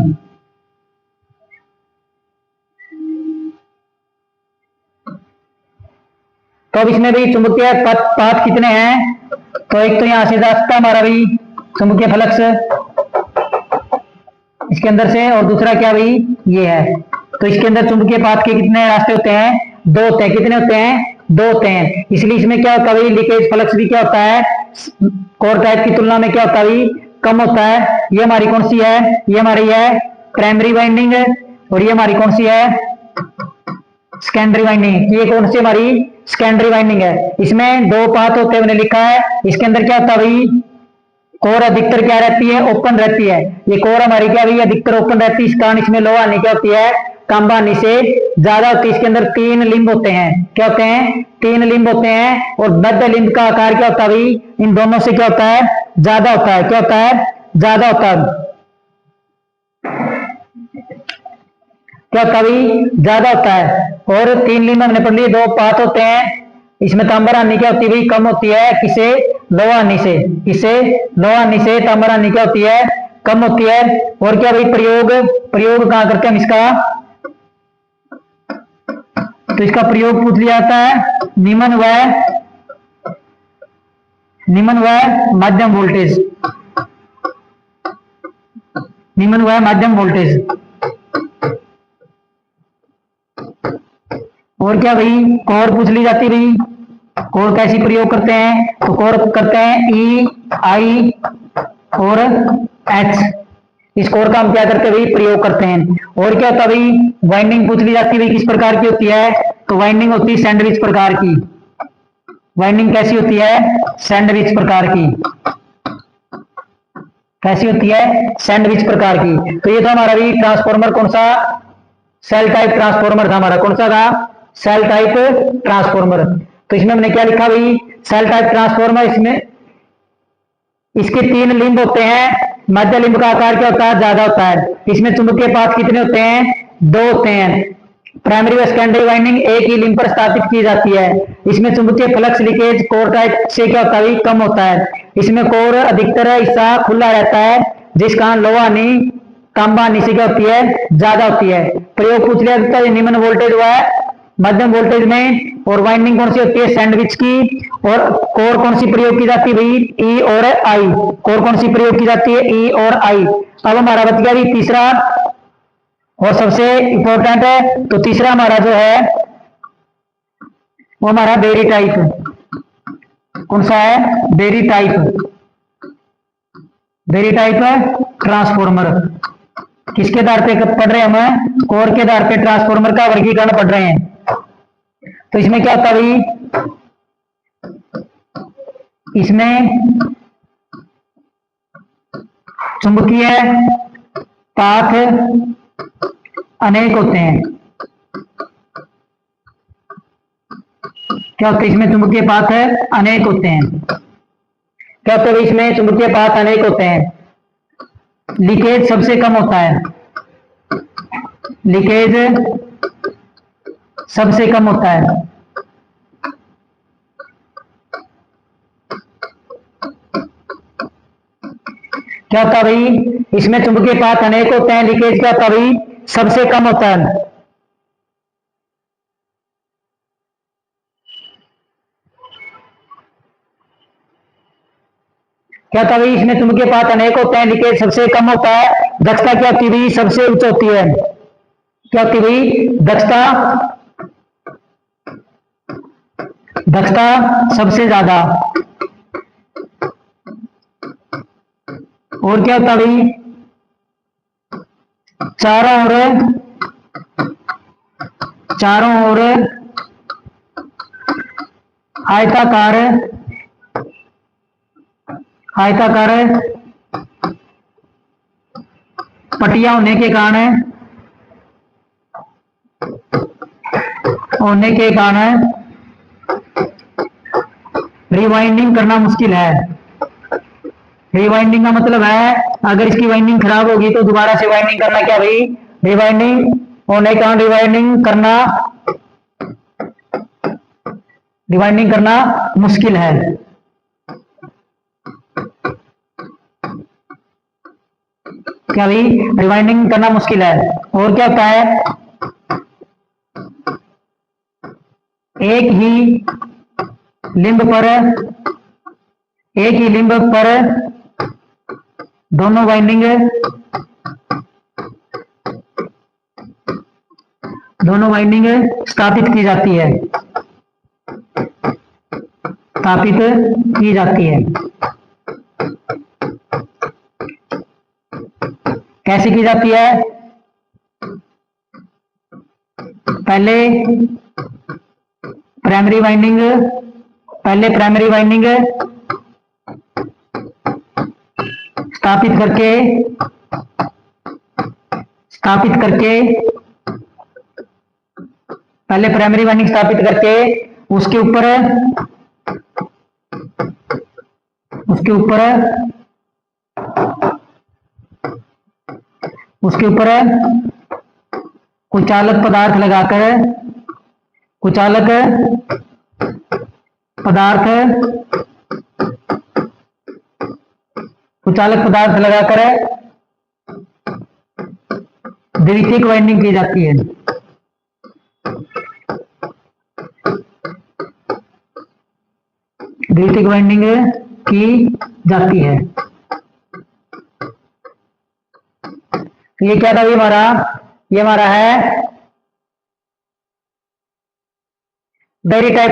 तो अब इसमें भी चुंबकीय पाथ कितने हैं? तो एक तो यहां से रास्ता हमारा भी चुंबकीय फ्लक्स इसके अंदर से, और दूसरा क्या भाई? ये है। तो इसके अंदर चुंबकीय पाथ के कितने रास्ते होते हैं? 2 होते हैं। कितने होते हैं? 2 होते हैं। इसलिए इसमें क्या होता है भाई? लीकेज फ्लक्स भी क्या होता है? कोर टाइप की तुलना में क्या होता है भाई? कम होता है। ये हमारी कौन सी है? ये हमारी है प्राइमरी वाइंडिंग है। और ये हमारी कौन सी है? Secondary winding. ये कौन सी हमारी? सेकेंडरी वाइंडिंग है। इसमें 2 पाथ होते हैं, लिखा है। इसके अंदर क्या होता है भाई? कोर अधिकतर क्या रहती है? ओपन रहती है। ये कोर हमारी क्या भाई? अधिकतर ओपन रहती है। इस कारण इसमें लोहा आनी क्या होती है? तांबा आनी से ज्यादा होती है। इसके अंदर 3 लिंब होते हैं। क्या होते हैं? 3 लिंब होते हैं। और मध्य लिंब का आकार क्या होता है भाई? इन दोनों से क्या होता है? ज्यादा होता है। क्या होता है? ज्यादा होता है। क्या होता है? ज्यादा होता है। और 3 लिंब हमने पढ़ लिए। 2 पाथ होते हैं। इसमें तांबा आनी क्या होती है? कम होती है। किसे? लोहा आनी से। किसे? लोहा आनी से तांबा आनी क्या होती है? कम होती है। और क्या भाई? प्रयोग कहां करते हैं हम इसका? तो इसका प्रयोग पूछ लिया जाता है निम्न व मध्यम वोल्टेज। निम्न व मध्यम वोल्टेज। और क्या भाई? कोर पूछ ली जाती है भाई। कोर कैसी प्रयोग करते हैं? तो कोर करते हैं ई, आई और एच। इस कोर का हम क्या करते हैं भाई? प्रयोग करते हैं। और क्या होता है भाई? वाइंडिंग पूछ ली जाती है भाई। किस प्रकार की होती है? तो वाइंडिंग होती है सैंडविच प्रकार की। वाइंडिंग कैसी होती है? सैंडविच प्रकार की। कैसी होती है, सैंडविच प्रकार की। तो ये था हमारा भी ट्रांसफॉर्मर, कौन सा, सेल टाइप ट्रांसफॉर्मर था हमारा, कौन सा था, सेल टाइप ट्रांसफॉर्मर। तो इसमें हमने क्या लिखा भाई, सेल टाइप ट्रांसफॉर्मर, इसमें इसके 3 लिंब होते हैं, मध्य लिंब का आकार क्या होता है, ज्यादा होता है। इसमें चुंबकीय पाथ कितने होते हैं, 2 होते हैं। प्राइमरी व सेकेंडरी वाइंडिंग एक ही लिंब पर स्थापित की जाती है। इसमें चुंबकीय फ्लक्स लीकेज कोर टाइप से क्या होता है, कम होता है। इसमें कोर अधिकतर हिस्सा खुला रहता है, जिस कारण लोहा हानि, तांबा हानि से क्या होती है, ज्यादा होती है। प्रयोग पूछ लिया जाता है, निम्न वोल्टेज हुआ है मध्यम वोल्टेज में, और वाइंडिंग कौन सी होती है, सैंडविच की, और कोर कौन सी प्रयोग की जाती है भाई, ई और आई। कोर कौन सी प्रयोग की जाती है, ई और आई। अब हमारा बच गया भी तीसरा और सबसे इंपॉर्टेंट है, तो तीसरा हमारा जो है वो हमारा बेरी टाइप, कौन सा है, berry type, berry type transformer. किसके आधार पे पढ़ रहे हैं हम, कोर के आधार पे ट्रांसफॉर्मर का वर्गीकरण पढ़ रहे हैं। तो इसमें क्या होता है भाई, इसमें चुंबकीय पाथ अनेक होते हैं। क्या होता है, इसमें चुंबकीय पाथ अनेक होते हैं। क्या होता है, इसमें चुंबकीय पाथ अनेक होते हैं। लीकेज सबसे कम होता है, लीकेज सबसे कम होता है। क्या होता भाई, इसमें चुंबकीय पाथ अनेक होते हैं, लीकेज क्या होता भाई, सबसे कम होता है। क्या होता भाई, इसमें चुंबकीय पाथ अनेक होते हैं, लीकेज सबसे कम होता है। दक्षता क्या होती है भाई, सबसे उच्च होती है। क्या होती है भाई, दक्षता, दक्षता सबसे ज्यादा। और क्या होता भाई, चारों ओर आयताकार, आयताकार पट्टियां होने के कारण रिवाइंडिंग करना मुश्किल है। रिवाइंडिंग का मतलब है, अगर इसकी वाइंडिंग खराब होगी तो दोबारा से वाइंडिंग करना क्या भाई, रिवाइंडिंग होने के कारण रिवाइंडिंग करना मुश्किल है। क्या भाई, रिवाइंडिंग करना मुश्किल है। और क्या होता है, एक ही लिंब पर दोनों वाइंडिंग स्थापित की जाती है, स्थापित की जाती है। कैसे की जाती है, पहले प्राइमरी वाइंडिंग स्थापित करके पहले प्राइमरी वाइंडिंग स्थापित करके उसके ऊपर कुचालक पदार्थ लगाकर द्वितीयक वाइंडिंग की जाती है। द्वितीयक वाइंडिंग की जाती है। ये क्या था, ये हमारा है बेरी टाइप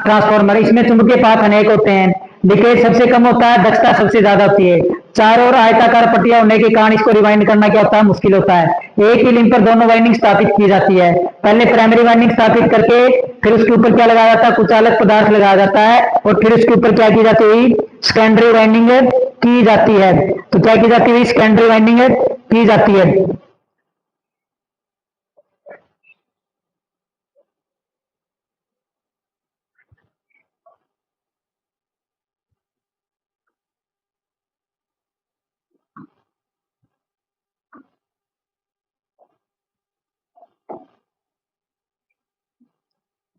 ट्रांसफॉर्मर। इसमें चुंबकीय पाथ अनेक होते हैं, लीकेज सबसे कम होता है, दक्षता सबसे ज्यादा होती है। चारों ओर आयताकार पट्टियां होने के कारण इसको रिवाइंड करना क्या होता है, मुश्किल होता है। एक ही लिंक पर दोनों वाइंडिंग स्थापित की जाती है। पहले प्राइमरी वाइंडिंग स्थापित करके फिर उसके ऊपर क्या लगाया जाता है, कुचालक पदार्थ लगाया जाता है, और फिर उसके ऊपर क्या की जाती है, सेकेंडरी वाइंडिंग की जाती है। तो क्या की जाती है, सेकेंडरी वाइंडिंग की जाती है।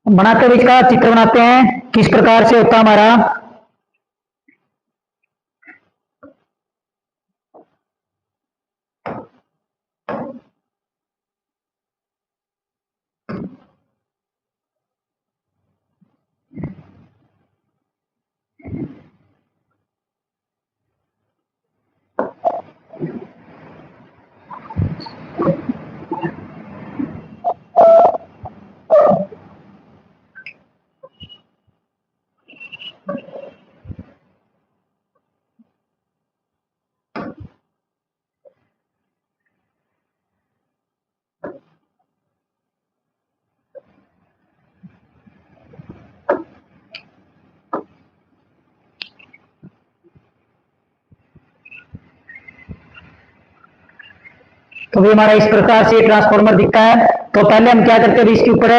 बनाते हुए इसका चित्र बनाते हैं, किस प्रकार से होता हमारा तो भी हमारा इस प्रकार से ट्रांसफार्मर दिखता है। तो पहले हम क्या करते हैं, इसके ऊपर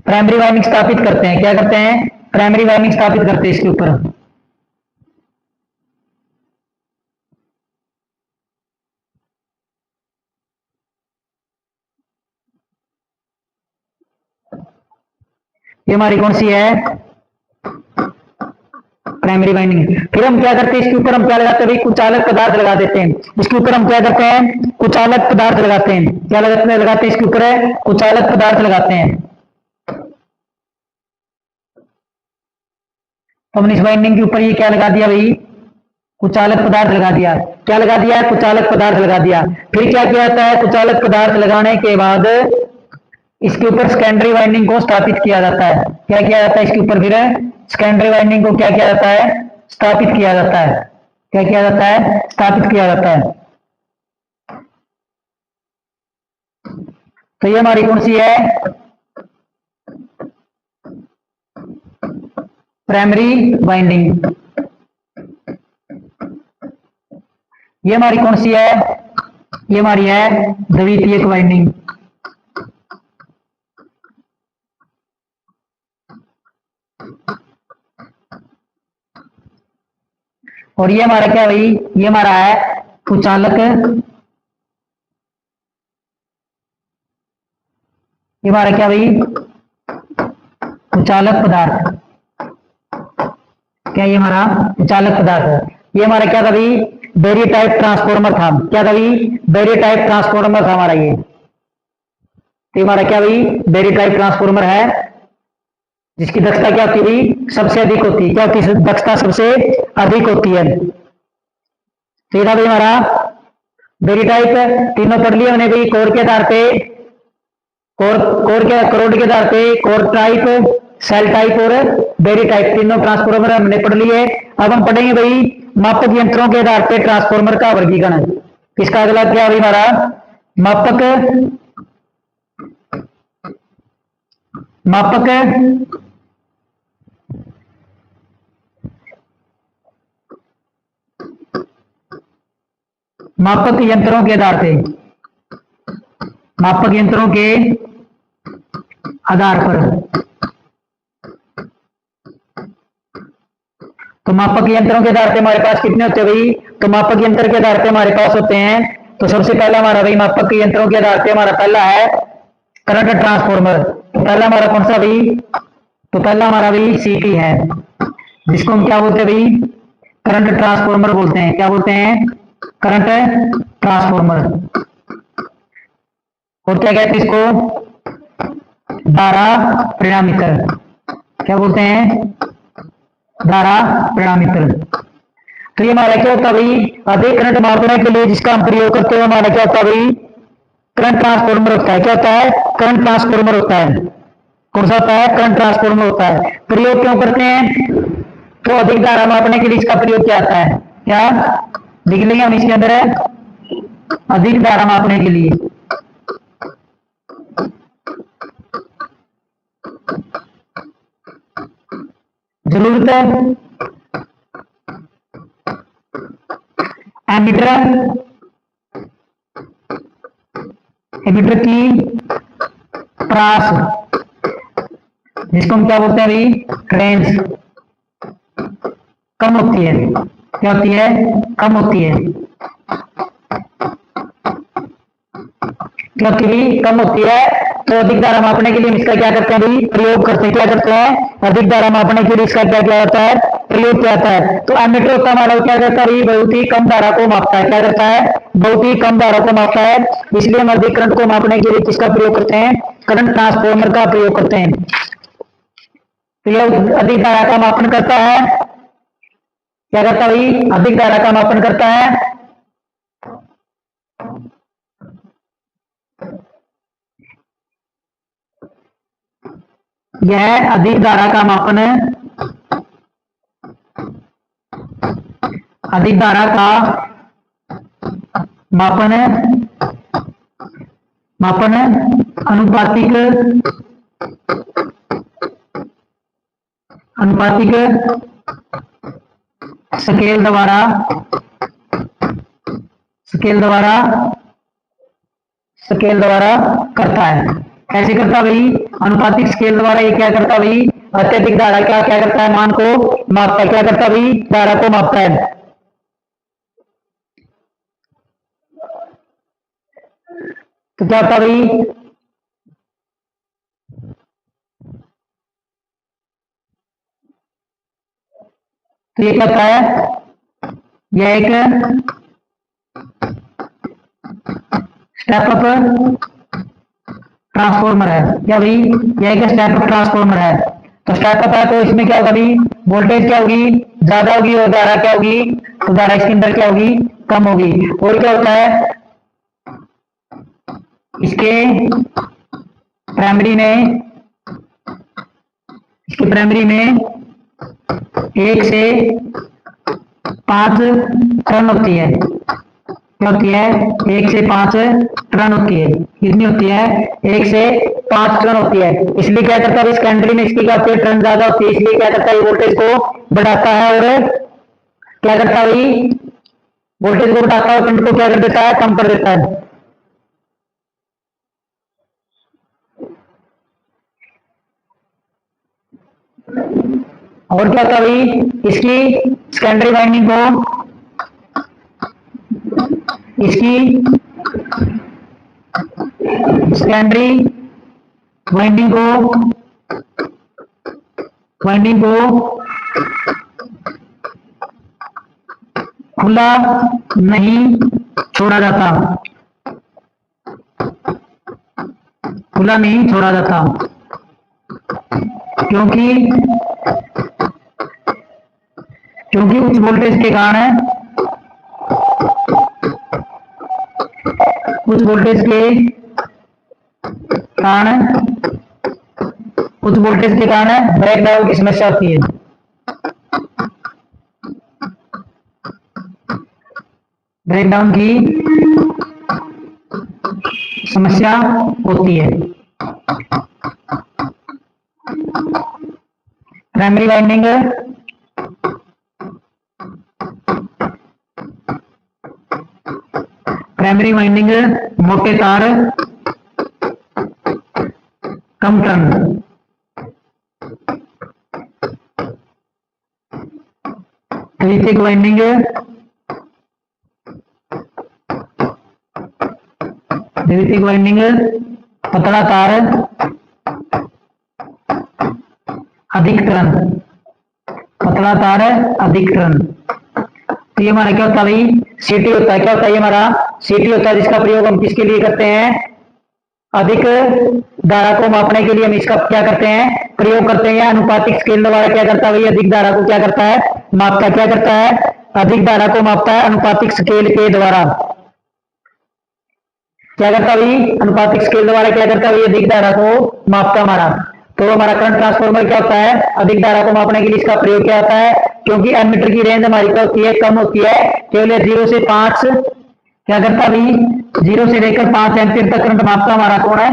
प्राइमरी वाइंडिंग स्थापित करते हैं। क्या करते हैं, प्राइमरी वाइंडिंग स्थापित करते हैं इसके ऊपर। ये हमारी कौन सी है, प्राइमरी वाइंडिंग। फिर हम क्या करते हैं, इसके ऊपर हम क्या लगाते हैं, कुचालक पदार्थ लगा देते हैं। इसके ऊपर हम क्या करते हैं, कुचालक पदार्थ लगाते हैं। क्या लगाते हैं इसके ऊपर है, कुचालक पदार्थ लगाते हैं। तो हमने इस वाइंडिंग के ऊपर ये क्या लगा दिया भाई, कुचालक पदार्थ लगा दिया। क्या लगा दिया, कुचालक पदार्थ लगा दिया। फिर क्या किया जाता है, कुचालक पदार्थ लगाने के बाद इसके ऊपर सेकेंडरी वाइंडिंग को स्थापित किया जाता है। क्या किया जाता है, इसके ऊपर फिर सेकेंडरी वाइंडिंग को क्या किया जाता है, स्थापित किया जाता है। क्या किया जाता है, स्थापित किया जाता है। तो ये हमारी कौन सी है, प्राइमरी वाइंडिंग। ये हमारी कौन सी है, ये हमारी है द्वितीयक वाइंडिंग। और ये हमारा क्या भाई, ये हमारा है कुचालक, ये हमारा क्या भाई, कुचालक पदार्थ। क्या ये हमारा कुचालक पदार्थ है। ये हमारा क्या था भाई, बैरियर टाइप ट्रांसफार्मर था। क्या था भाई, बैरियर टाइप ट्रांसफार्मर था हमारा ये। तो हमारा क्या भाई, बैरियर टाइप ट्रांसफार्मर है, जिसकी दक्षता क्या होती है, सबसे अधिक होती है। क्या होती है, दक्षता सबसे अधिक होती है। तो ये था भाई हमारा बैरियर टाइप। तीनों पढ़ लिए हमने भाई, कोर के आधार पे, करोड़ के आधार पे कोर टाइप, सेल टाइप और बैरियर टाइप, तीनों ट्रांसफार्मर हमने पढ़ लिए। अब हम पढ़ेंगे भाई मापक यंत्रों के आधार पे ट्रांसफार्मर का वर्गीकरण। इसका अगला क्या भाई हमारा, मापक मापक यंत्रों के आधार पे, मापक यंत्रों के आधार पर। तो मापक यंत्रों के आधार पे हमारे पास कितने होते हैं भाई, तो मापक यंत्र के आधार पे हमारे पास होते हैं, तो सबसे पहला हमारा भाई मापक यंत्रों के आधार पे हमारा पहला है करंट ट्रांसफार्मर। तो पहला हमारा कौन सा भाई, तो पहला हमारा भाई सीटी है, जिसको हम क्या बोलते हैं भाई, करंट ट्रांसफार्मर बोलते हैं। क्या बोलते हैं, करंट ट्रांसफार्मर। और क्या कहते हैं इसको, धारा परिणामीतर। क्या बोलते हैं, धारा परिणामीतर। तो ये हमारा क्या होता है भाई, अधिक करंट मापने के लिए जिसका हम प्रयोग करते हैं, हमारा क्या होता है भाई, करंट ट्रांसफार्मर होता है। क्या होता है, करंट ट्रांसफार्मर होता है। कौन सा होता है, करंट ट्रांसफार्मर होता है। प्रयोग क्यों करते हैं, तो अधिक धारा मापने के लिए इसका प्रयोग क्या आता है, क्या लिख लेंगे हम इसके अंदर है, अधिक धारा मापने के लिए जरूरत है एमीटर की प्रास, जिसको हम क्या बोलते हैं भाई, रेंज कम होती है। क्या होती है? कम होती है। क्या होती है? कम होती है। तो अधिक धारा मापने के लिए इसका क्या करते हैं भाई, प्रयोग करते हैं। क्या करते हैं? अधिक धारा मापने के लिए इसका क्या क्या होता है, प्रयोग किया जाता है। तो एमीटर होता हमारा क्या करता है भाई, बहुत ही कम धारा को मापता है। क्या करता है? बहुत ही कम धारा को मापता है। इसलिए हम अधिक करंट को मापने के लिए किसका प्रयोग करते हैं? करंट ट्रांसफॉर्मर का प्रयोग करते हैं। तो यह अधिक धारा का मापन करता है। क्या करता है भाई? अधिक धारा का मापन करता है। यह अधिक धारा का मापन, अधिक धारा का मापन अनुपातिक स्केल द्वारा करता है। कैसे करता भाई? अनुपातिक स्केल द्वारा ये क्या करता भाई, अत्यधिक धारा क्या क्या करता है, मान को मापता है। क्या करता भाई? धारा को मापता है। तो क्या होता भाई, तो ये क्या होता है, यह एक स्टेप अप ट्रांसफॉर्मर है। क्या भाई? यह एक स्टेप अप ट्रांसफॉर्मर है। तो स्टेप अप है तो इसमें क्या होगा भाई, वोल्टेज क्या होगी, ज्यादा होगी, और धारा क्या होगी, तो धारा इसके अंदर क्या होगी, कम होगी। और क्या होता है, इसके प्राइमरी में 1 से 5 टर्न होती है। क्या होती है? 1 से 5 टर्न होती है। कितनी होती है? 1 से 5 टर्न होती है। इसलिए क्या करता है, सेकेंडरी में इसकी क्या होती है, टर्न ज्यादा होती है। इसलिए क्या करता है, वोल्टेज को बढ़ाता है। और क्या करता है भाई, वोल्टेज को बढ़ाता है, करंट को क्या कर देता है, कम कर देता है। और क्या होता भाई, इसकी सेकेंडरी वाइंडिंग को, इसकी सेकेंडरी वाइंडिंग को खुला नहीं छोड़ा जाता, खुला नहीं छोड़ा जाता, क्योंकि उच्च वोल्टेज के कारण, उच्च वोल्टेज के कारण ब्रेकडाउन की समस्या होती है। ब्रेकडाउन की समस्या होती है। प्राइमरी वाइंडिंग मोटे तार, कम टर्न। द्वितीयक वाइंडिंग पतला तार, अधिक टर्न, पतला तार अधिक टर्न। तो ये हमारा क्या होता है भाई, सीटी होता है। क्या होता है ये हमारा? सीटी होता है, जिसका प्रयोग हम किसके लिए करते हैं, अधिक धारा को मापने के लिए हम इसका क्या करते हैं, प्रयोग करते हैं। अनुपातिक स्केल द्वारा क्या करता है भाई, अधिक धारा को क्या करता है, मापता। क्या करता है? अधिक धारा को मापता है अनुपातिक स्केल के द्वारा। क्या करता भाई, अनुपातिक स्केल द्वारा क्या करता है भाई, अधिक धारा को मापता हमारा। तो हमारा करंट ट्रांसफॉर्मर क्या होता है, अधिक धारा को मापने के लिए इसका प्रयोग क्या होता है, क्योंकि एमीटर की रेंज हमारी क्या होती है, कम होती है। केवल 0 से 5 क्या करता है भाई, 0 से लेकर 5 एम्पीयर तक करंट मापता हमारा कौन है,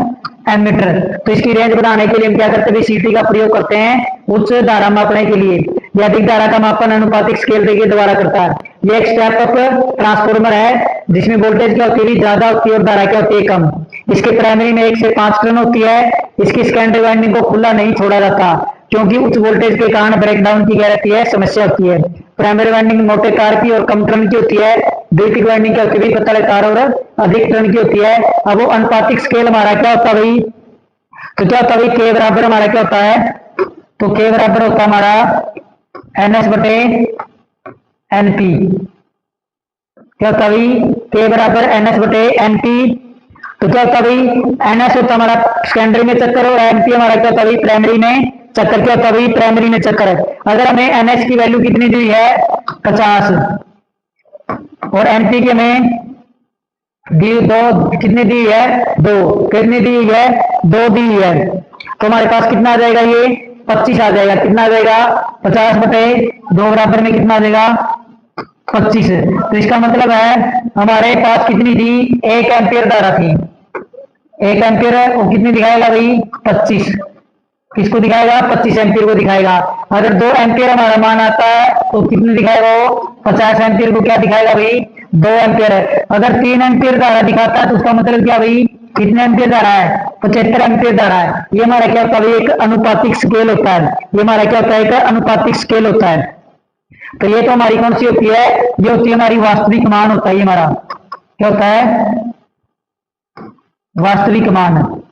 एमीटर। तो इसकी रेंज बढ़ाने के लिए हम क्या करते हैं, सीटी का प्रयोग करते हैं उच्च धारा मापने के लिए। या अधिक धारा का मापन अनुपातिक स्केल के द्वारा करता है। ये एक स्टेप अप ट्रांसफार्मर है जिसमें वोल्टेज क्या होती है ज्यादा होती है और धारा क्या होती है कम। इसके प्राइमरी में 1 से 5 टर्न होती है। इसकी सेकेंडरी वाइंडिंग को खुला नहीं छोड़ा जाता क्योंकि उच्च वोल्टेज के कारण ब्रेकडाउन की क्या रहती है, समस्या होती है। प्राइमरी वाइंडिंग मोटे तार की और कम टर्न की होती है। द्वितीयक वाइंडिंग क्या होती है, पतले तार और अधिक टर्न की होती है। अब वो अनुपातिक स्केल हमारा क्या होता है भाई, तो क्या होता है भाई, के बराबर हमारा क्या होता है, तो के बराबर होता है हमारा NS बटे NP। क्या होता है भाई, के बराबर NS बटे NP। तो क्या होता है भाई, NS होता है हमारा सेकेंडरी में चक्कर और NP हमारा क्या होता है भाई, प्राइमरी में चक्कर। क्या होता है भाई, प्राइमरी में चक्कर है। अगर हमें NS की वैल्यू कितनी दी है, 50, और NP की हमें दी 2, कितनी दी है, 2, कितनी दी है, 2 दी है। तो हमारे पास कितना आ जाएगा, ये 25 आ जाएगा। कितना आ जाएगा, 50 बटे 2 बराबर में कितना आ जाएगा, 25। तो इसका मतलब है हमारे पास कितनी थी, 1 एम्पियर धारा थी। 1 एम्पियर वो कितनी दिखाएगा भाई, 25। किसको दिखाएगा, 25 एम्पियर को दिखाएगा। अगर 2 एम्पियर हमारा मान आता है तो कितने दिखाएगा वो, 50 एम्पियर को क्या दिखाएगा भाई, 2 एम्पियर है। अगर 3 एम्पियर धारा दिखाता है तो उसका मतलब क्या भाई, कितने एम्पियर धारा है, 75 एम्पियर धारा है। ये हमारा क्या होता है, एक अनुपातिक स्केल होता है। ये हमारा क्या होता है, एक अनुपातिक स्केल होता है। तो ये तो हमारी कौन सी होती है, ये होती है हमारी वास्तविक मान होता है। ये हमारा क्या होता है, वास्तविक मान।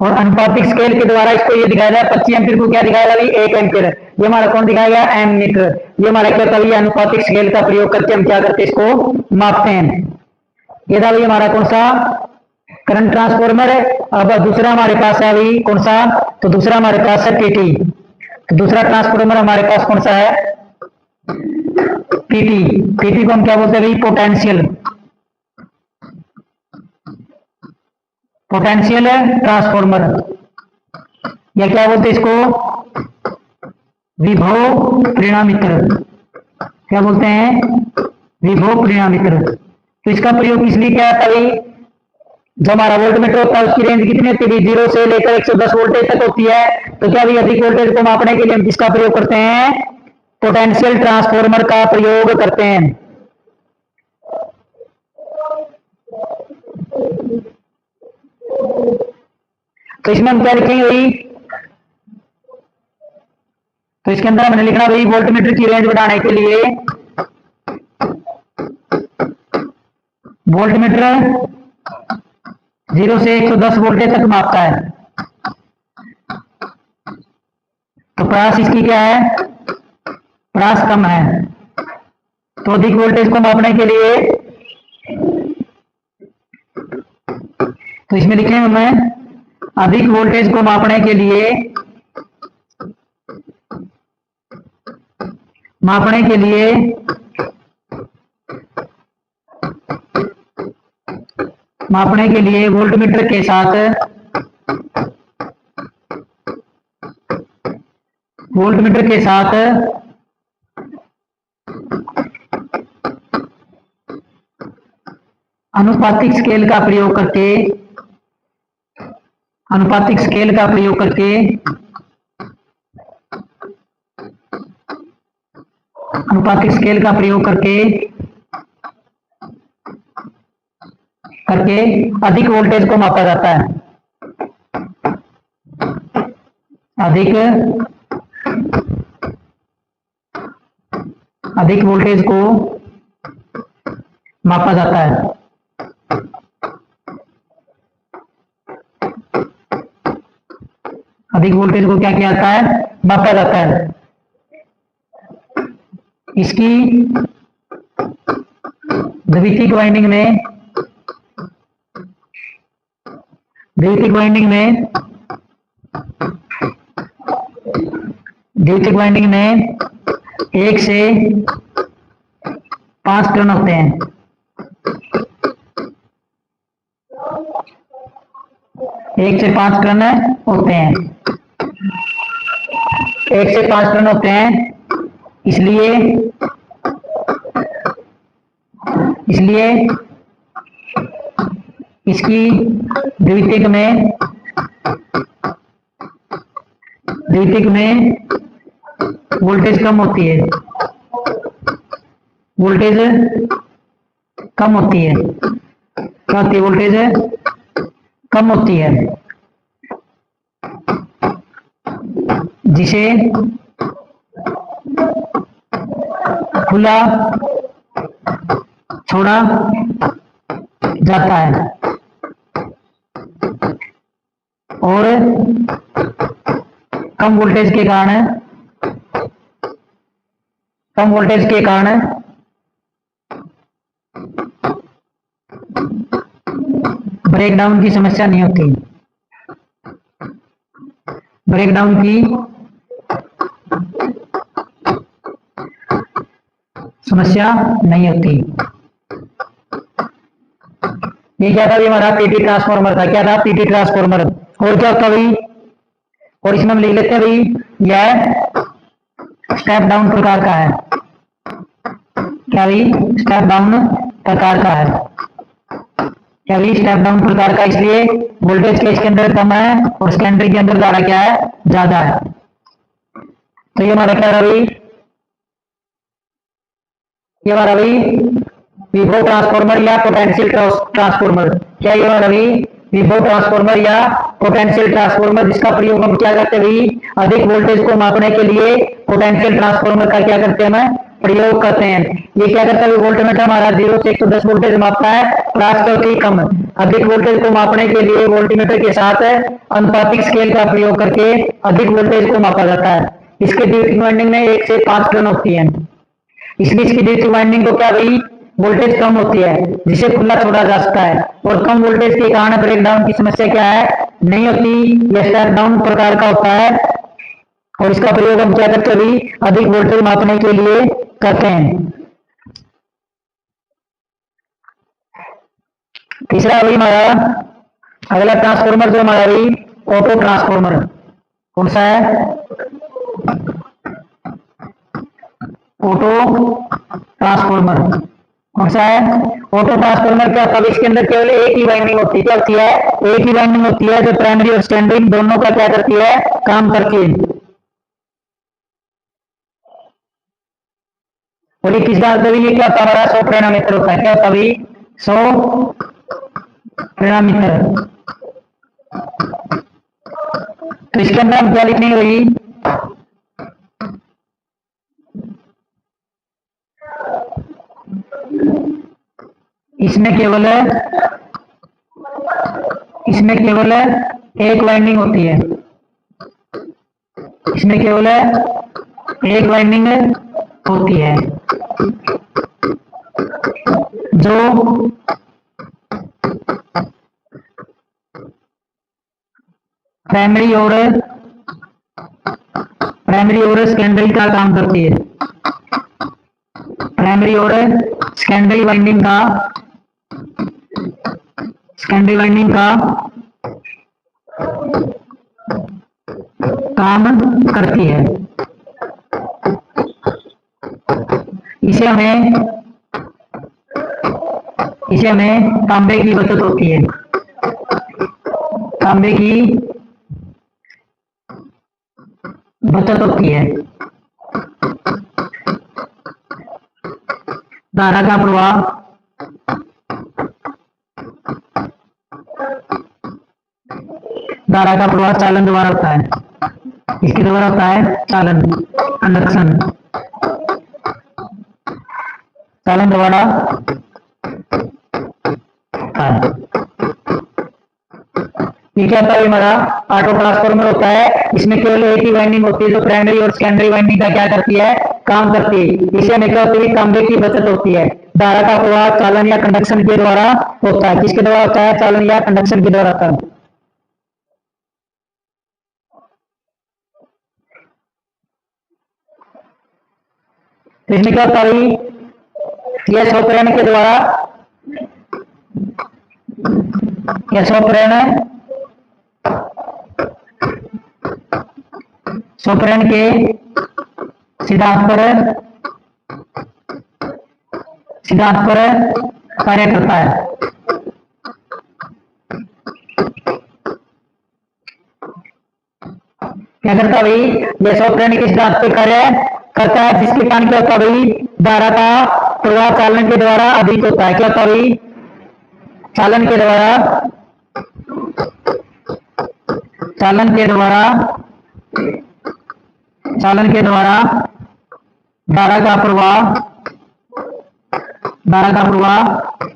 और अनुपातिक स्केल के द्वारा इसको ये दिखाया जाए, 25 एम्पीयर को क्या दिखाएगा भाई, 1 एम्पीयर। ये हमारा कौन दिखाएगा, एमीटर। ये हमारा क्या होता है, अनुपातिक स्केल का प्रयोग करके हम क्या करते हैं, इसको मापते हैं। ये था भाई हमारा कौन सा, करंट ट्रांसफॉर्मर है। अब दूसरा हमारे पास है भाई कौन सा, तो दूसरा हमारे पास है पीटी। तो दूसरा ट्रांसफॉर्मर हमारे पास कौन सा है, पीटी। पीटी को हम क्या बोलते हैं भाई, पोटेंशियल, पोटेंशियल ट्रांसफॉर्मर। या क्या बोलते हैं इसको, विभव परिणामित्र। क्या बोलते हैं, विभव परिणामित्र। तो इसका प्रयोग इसलिए क्या आता है, जो हमारा वोल्टमीटर होता है उसकी रेंज कितनी होती है, 0 से लेकर 110 वोल्टेज तक होती है। तो क्या भी अधिक वोल्टेज को मापने के लिए हम किसका प्रयोग करते हैं, पोटेंशियल ट्रांसफॉर्मर का प्रयोग करते हैं। तो इसमें हम क्या लिखेंगे भाई, तो इसके अंदर हमने लिखना भाई, वोल्टमीटर की रेंज बढ़ाने के लिए वोल्टमीटर 0 से 110 वोल्टेज तक मापता है। तो प्रयास इसकी क्या है, प्रयास कम है। तो अधिक वोल्टेज को मापने के लिए तो इसमें लिखेंगे हमें, अधिक वोल्टेज को मापने के लिए मापने के लिए वोल्टमीटर के साथ अनुपातिक स्केल का प्रयोग करके अधिक वोल्टेज को मापा जाता है। अधिक वोल्टेज को मापा जाता है। अधिक वोल्टेज को क्या किया जाता है, मापा जाता है। इसकी द्वितीयक वाइंडिंग में 1 से 5 टर्न होते हैं। 1 से 5 टर्न होते हैं। 1 से 5 टर्न होते हैं, इसलिए इसलिए इसकी द्वितीयक में वोल्टेज कम होती है, वोल्टेज कम होती है। क्या होती है? वोल्टेज कम होती है, जिसे खुला छोड़ा जाता है और कम वोल्टेज के कारण ब्रेकडाउन की समस्या नहीं होती, ब्रेकडाउन की समस्या नहीं होती। ये क्या था? ये हमारा पीटी ट्रांसफार्मर था। क्या था? PT transformer. और क्या होता भाई? और इसमें हम लिख लेते हैं भाई, यह स्टेप डाउन प्रकार का है। क्या भाई? स्टेप डाउन प्रकार का है। क्या भाई? स्टेप डाउन प्रकार का, इसलिए वोल्टेज के इसके अंदर कम है और सेकेंडरी के अंदर धारा क्या है? ज्यादा है। तो ये हमारा क्या रहा भाई? ये हमारा भाई विभव ट्रांसफार्मर या पोटेंशियल ट्रांसफार्मर। क्या ये हमारा भाई विभव ट्रांसफार्मर या पोटेंशियल ट्रांसफार्मर, जिसका प्रयोग हम क्या करते हैं भाई? अधिक वोल्टेज को मापने के लिए पोटेंशियल ट्रांसफार्मर का क्या करते हैं? हम प्रयोग करते हैं। ये क्या करता है? वोल्टमीटर हमारा 0 से 110 वोल्टेज मापता है, आजकल की कम अधिक वोल्टेज को मापने के लिए वोल्टीमीटर के साथ अनुपातिक स्केल का प्रयोग करके अधिक वोल्टेज को मापा जाता है। इसके ड्यूटी वाइंडिंग में 1 से 5 टर्न होती है, इसलिए इसकी ड्यूटी वाइंडिंग को क्या भाई? वोल्टेज कम होती है, जिसे खुला छोड़ा जा सकता है और कम वोल्टेज के कारण ब्रेकडाउन की समस्या क्या है? नहीं होती। यह स्टेप डाउन प्रकार का होता है और इसका प्रयोग हम क्या करते हैं? अधिक वोल्टेज मापने के लिए करते हैं। तीसरा भाई हमारा अगला ट्रांसफार्मर जो हमारा भाई ऑटो ट्रांसफार्मर। कौन सा है? Auto transformer. कौन सा है? Auto transformer. क्या तब इसके अंदर केवल एक ही वाइंडिंग होती है? क्या होती है? एक ही वाइंडिंग होती है, जो प्राइमरी और सेकेंडरी दोनों का क्या करती है? काम करती है। और ये किस बात पे? ये क्या होता है? हमारा 100 प्रेरणामीटर होता है। क्या होता है? 100 प्रेरणामीटर। तो इसके अंदर हम क्या लिखने रही? इसमें केवल एक वाइंडिंग होती है, इसमें केवल एक वाइंडिंग होती है, जो प्राइमरी और सेकेंडरी का काम करती है। प्राइमरी और सेकेंडरी वाइंडिंग का काम करती है। इसे हमें तांबे की बचत होती है, तांबे की बचत होती है। धारा का प्रवाह चालन द्वारा होता है। इसके द्वारा होता है चालन, कंडक्शन, चालन द्वारा होता है। ये क्या होता है? हमारा ऑटो ट्रांसफार्मर होता है, इसमें केवल एक ही वाइंडिंग होती है, जो प्राइमरी और सेकेंडरी वाइंडिंग का क्या करती है? काम करती है। इसे हमें क्या होती है? तांबे की बचत होती है। धारा का प्रवाह चालन या कंडक्शन के द्वारा होता है। किसके द्वारा होता है? चालन या कंडक्शन के द्वारा होता है। तो इसमें क्या होता है? यह स्वप्रेरण के द्वारा, यह स्वप्रेरण के सिद्धांत पर कार्य करता है। क्या करता है भाई, ये सॉफ्टवेयर किस सिद्धांत पे कार्य करता है, जिसके कारण क्या होता है भाई, धारा का प्रवाह चालन के द्वारा अधिक होता है। क्या होता है भाई, चालन के द्वारा चालन के द्वारा चालन के द्वारा धारा का प्रवाह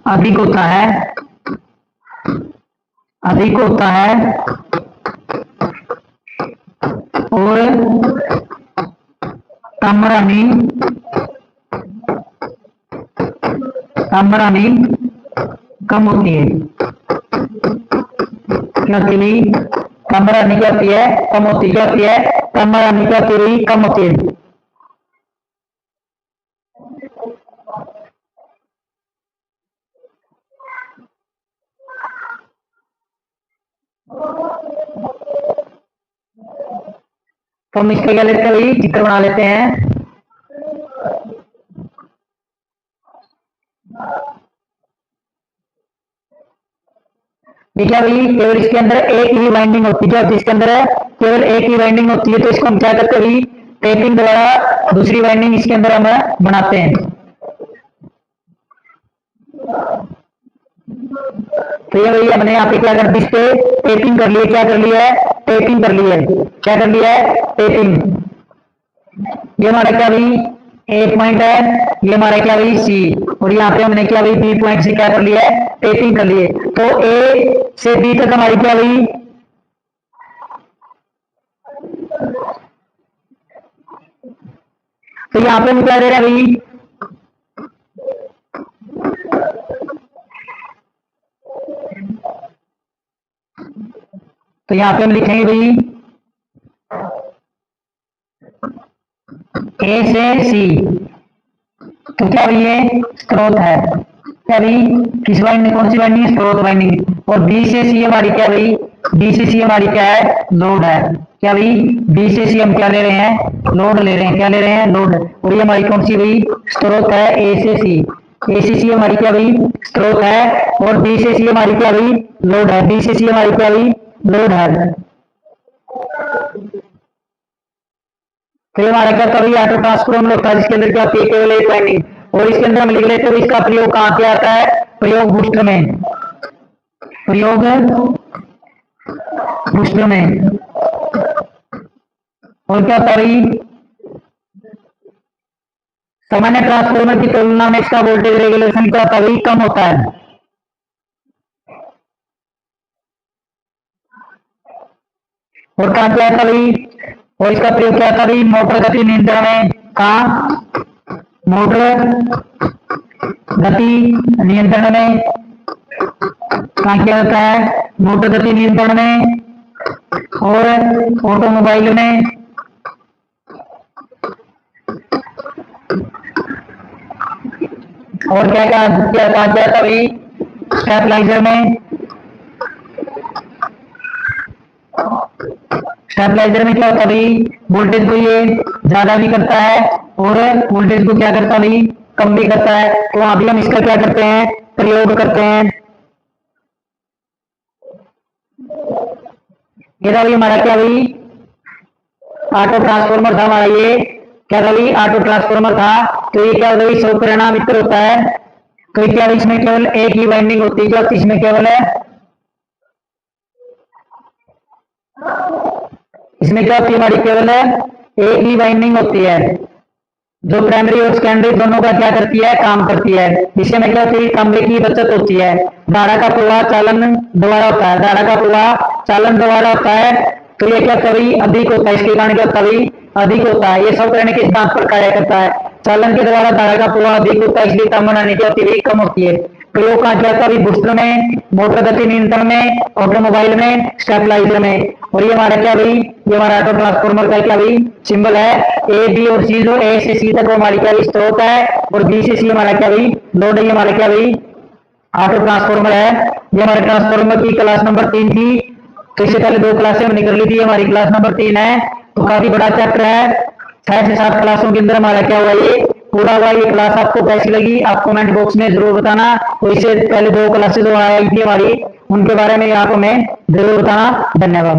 अधिक होता है, और ताम्रानी कम होती है। क्या होती है, ताम्रानी क्या होती है, कम होती है। क्या होती है, ताम्रानी क्या होती है, कम होती है। तो हम इसका क्या लेते हैं भाई, चित्र बना लेते हैं। देखिए भाई, केवल इसके अंदर एक ही वाइंडिंग होती है, जिसके अंदर केवल एक ही वाइंडिंग होती है, तो इसको हम क्या करते हैं, टेपिंग द्वारा दूसरी वाइंडिंग इसके अंदर हम बनाते हैं। तो ये भाई हमने यहाँ पे क्या कर दी, इस पे टेपिंग कर ली है। क्या कर लिया है, टेपिंग कर ली है। क्या कर लिया है, टेपिंग। ये हमारा क्या भाई ए पॉइंट है, ये हमारा क्या भाई सी, और यहाँ पे हमने क्या भाई बी पॉइंट से क्या कर लिया है, टेपिंग कर लिए। तो ए से बी तक हमारी क्या भाई, तो यहाँ पे हम क्या दे रहे हैं भाई, तो यहाँ पे हम लिखेंगे भाई ए से सी। तो क्या भाई ये स्रोत है, क्या भाई किस वाइंडिंग, कौन सी वाइंडिंग, स्रोत वाइंडिंग। और बी से सी हमारी क्या भाई, बी से सी हमारी क्या है, लोड है। क्या भाई, बी से सी हम क्या ले रहे हैं, लोड ले रहे हैं। क्या ले रहे हैं, लोड। और ये हमारी कौन सी भाई, स्रोत है, ए से सी। ए से सी हमारी क्या भाई, स्रोत है, और बी से सी हमारी क्या भाई, लोड है। बी से सी हमारी क्या भाई, लोड है। तो ये हमारा क्या कभी ऑटो ट्रांसफॉर्मर होता है, जिसके अंदर क्या होती है, केवल एक वाइंडिंग। और इसके अंदर हम लिख लेते हैं इसका प्रयोग कहाँ पे आता है, प्रयोग बूस्टर में, प्रयोग बूस्टर में। और क्या होता है, सामान्य ट्रांसफॉर्मर की तुलना में इसका वोल्टेज रेगुलेशन क्या होता है, कम होता है। और कहाँ पे आता भाई, और इसका प्रयोग क्या था भाई, मोटर गति नियंत्रण में। कहा, मोटर गति नियंत्रण में। कहाँ क्या होता है, मोटर गति नियंत्रण में, और ऑटोमोबाइल में, और क्या क्या क्या कहा गया था भाई, स्टेबलाइजर में। स्टेबलाइजर में क्या होता है भाई, वोल्टेज को ये ज्यादा भी करता है, और वोल्टेज को क्या करता है भाई, कम भी करता है। तो अभी हम इसका क्या करते हैं, प्रयोग करते हैं। ये था भाई हमारा क्या भाई, ऑटो ट्रांसफॉर्मर था हमारा, ये क्या था भाई, ऑटो ट्रांसफॉर्मर था। तो ये क्या होता है, सौ परिणाम मित्र होता है। तो क्या इसमें केवल एक ही वाइंडिंग होती है, जो इसमें केवल है, इसमें क्या होती है हमारी, केवल एक ही वाइंडिंग होती है, जो प्राइमरी और सेकेंडरी दोनों का क्या करती है, काम करती है। इससे में क्या होती है, तांबे की बचत होती है। धारा का प्रवाह चालन द्वारा होता है, धारा का प्रवाह चालन द्वारा होता है। तो ये क्या कभी अधिक होता है, इसके कारण क्या कभी अधिक होता है। ये सब करने के सिद्धांत पर कार्य करता है। चालन के द्वारा धारा का प्रवाह अधिक होता है, इसलिए तांबा नानी क्या होती है, कम होती है। प्रयोग कहाँ किया था, बूस्टर में, मोटर गति नियंत्रण में, ऑटोमोबाइल में, स्टेबलाइजर में। और ये हमारा क्या भाई, ये हमारा ऑटो ट्रांसफॉर्मर का क्या भाई सिंबल है, ए बी और सी। जो ए से सी तक हमारी क्या स्रोत है, और बी से सी हमारा क्या भाई लोड है। ये हमारा क्या भाई ऑटो ट्रांसफॉर्मर है। ये हमारे ट्रांसफॉर्मर की क्लास नंबर 3 थी। तो इससे पहले 2 क्लासें हमने कर ली थी, हमारी क्लास नंबर 3 है। तो काफी बड़ा चैप्टर है, 6 से 7 क्लासों के अंदर हमारा क्या हुआ, ये पूरा हुआ ये क्लास आपको कैसी लगी आप कमेंट बॉक्स में जरूर बताना। और इससे पहले 2 क्लासेस जो आई थी हमारी उनके बारे में आप हमें जरूर बताना। धन्यवाद।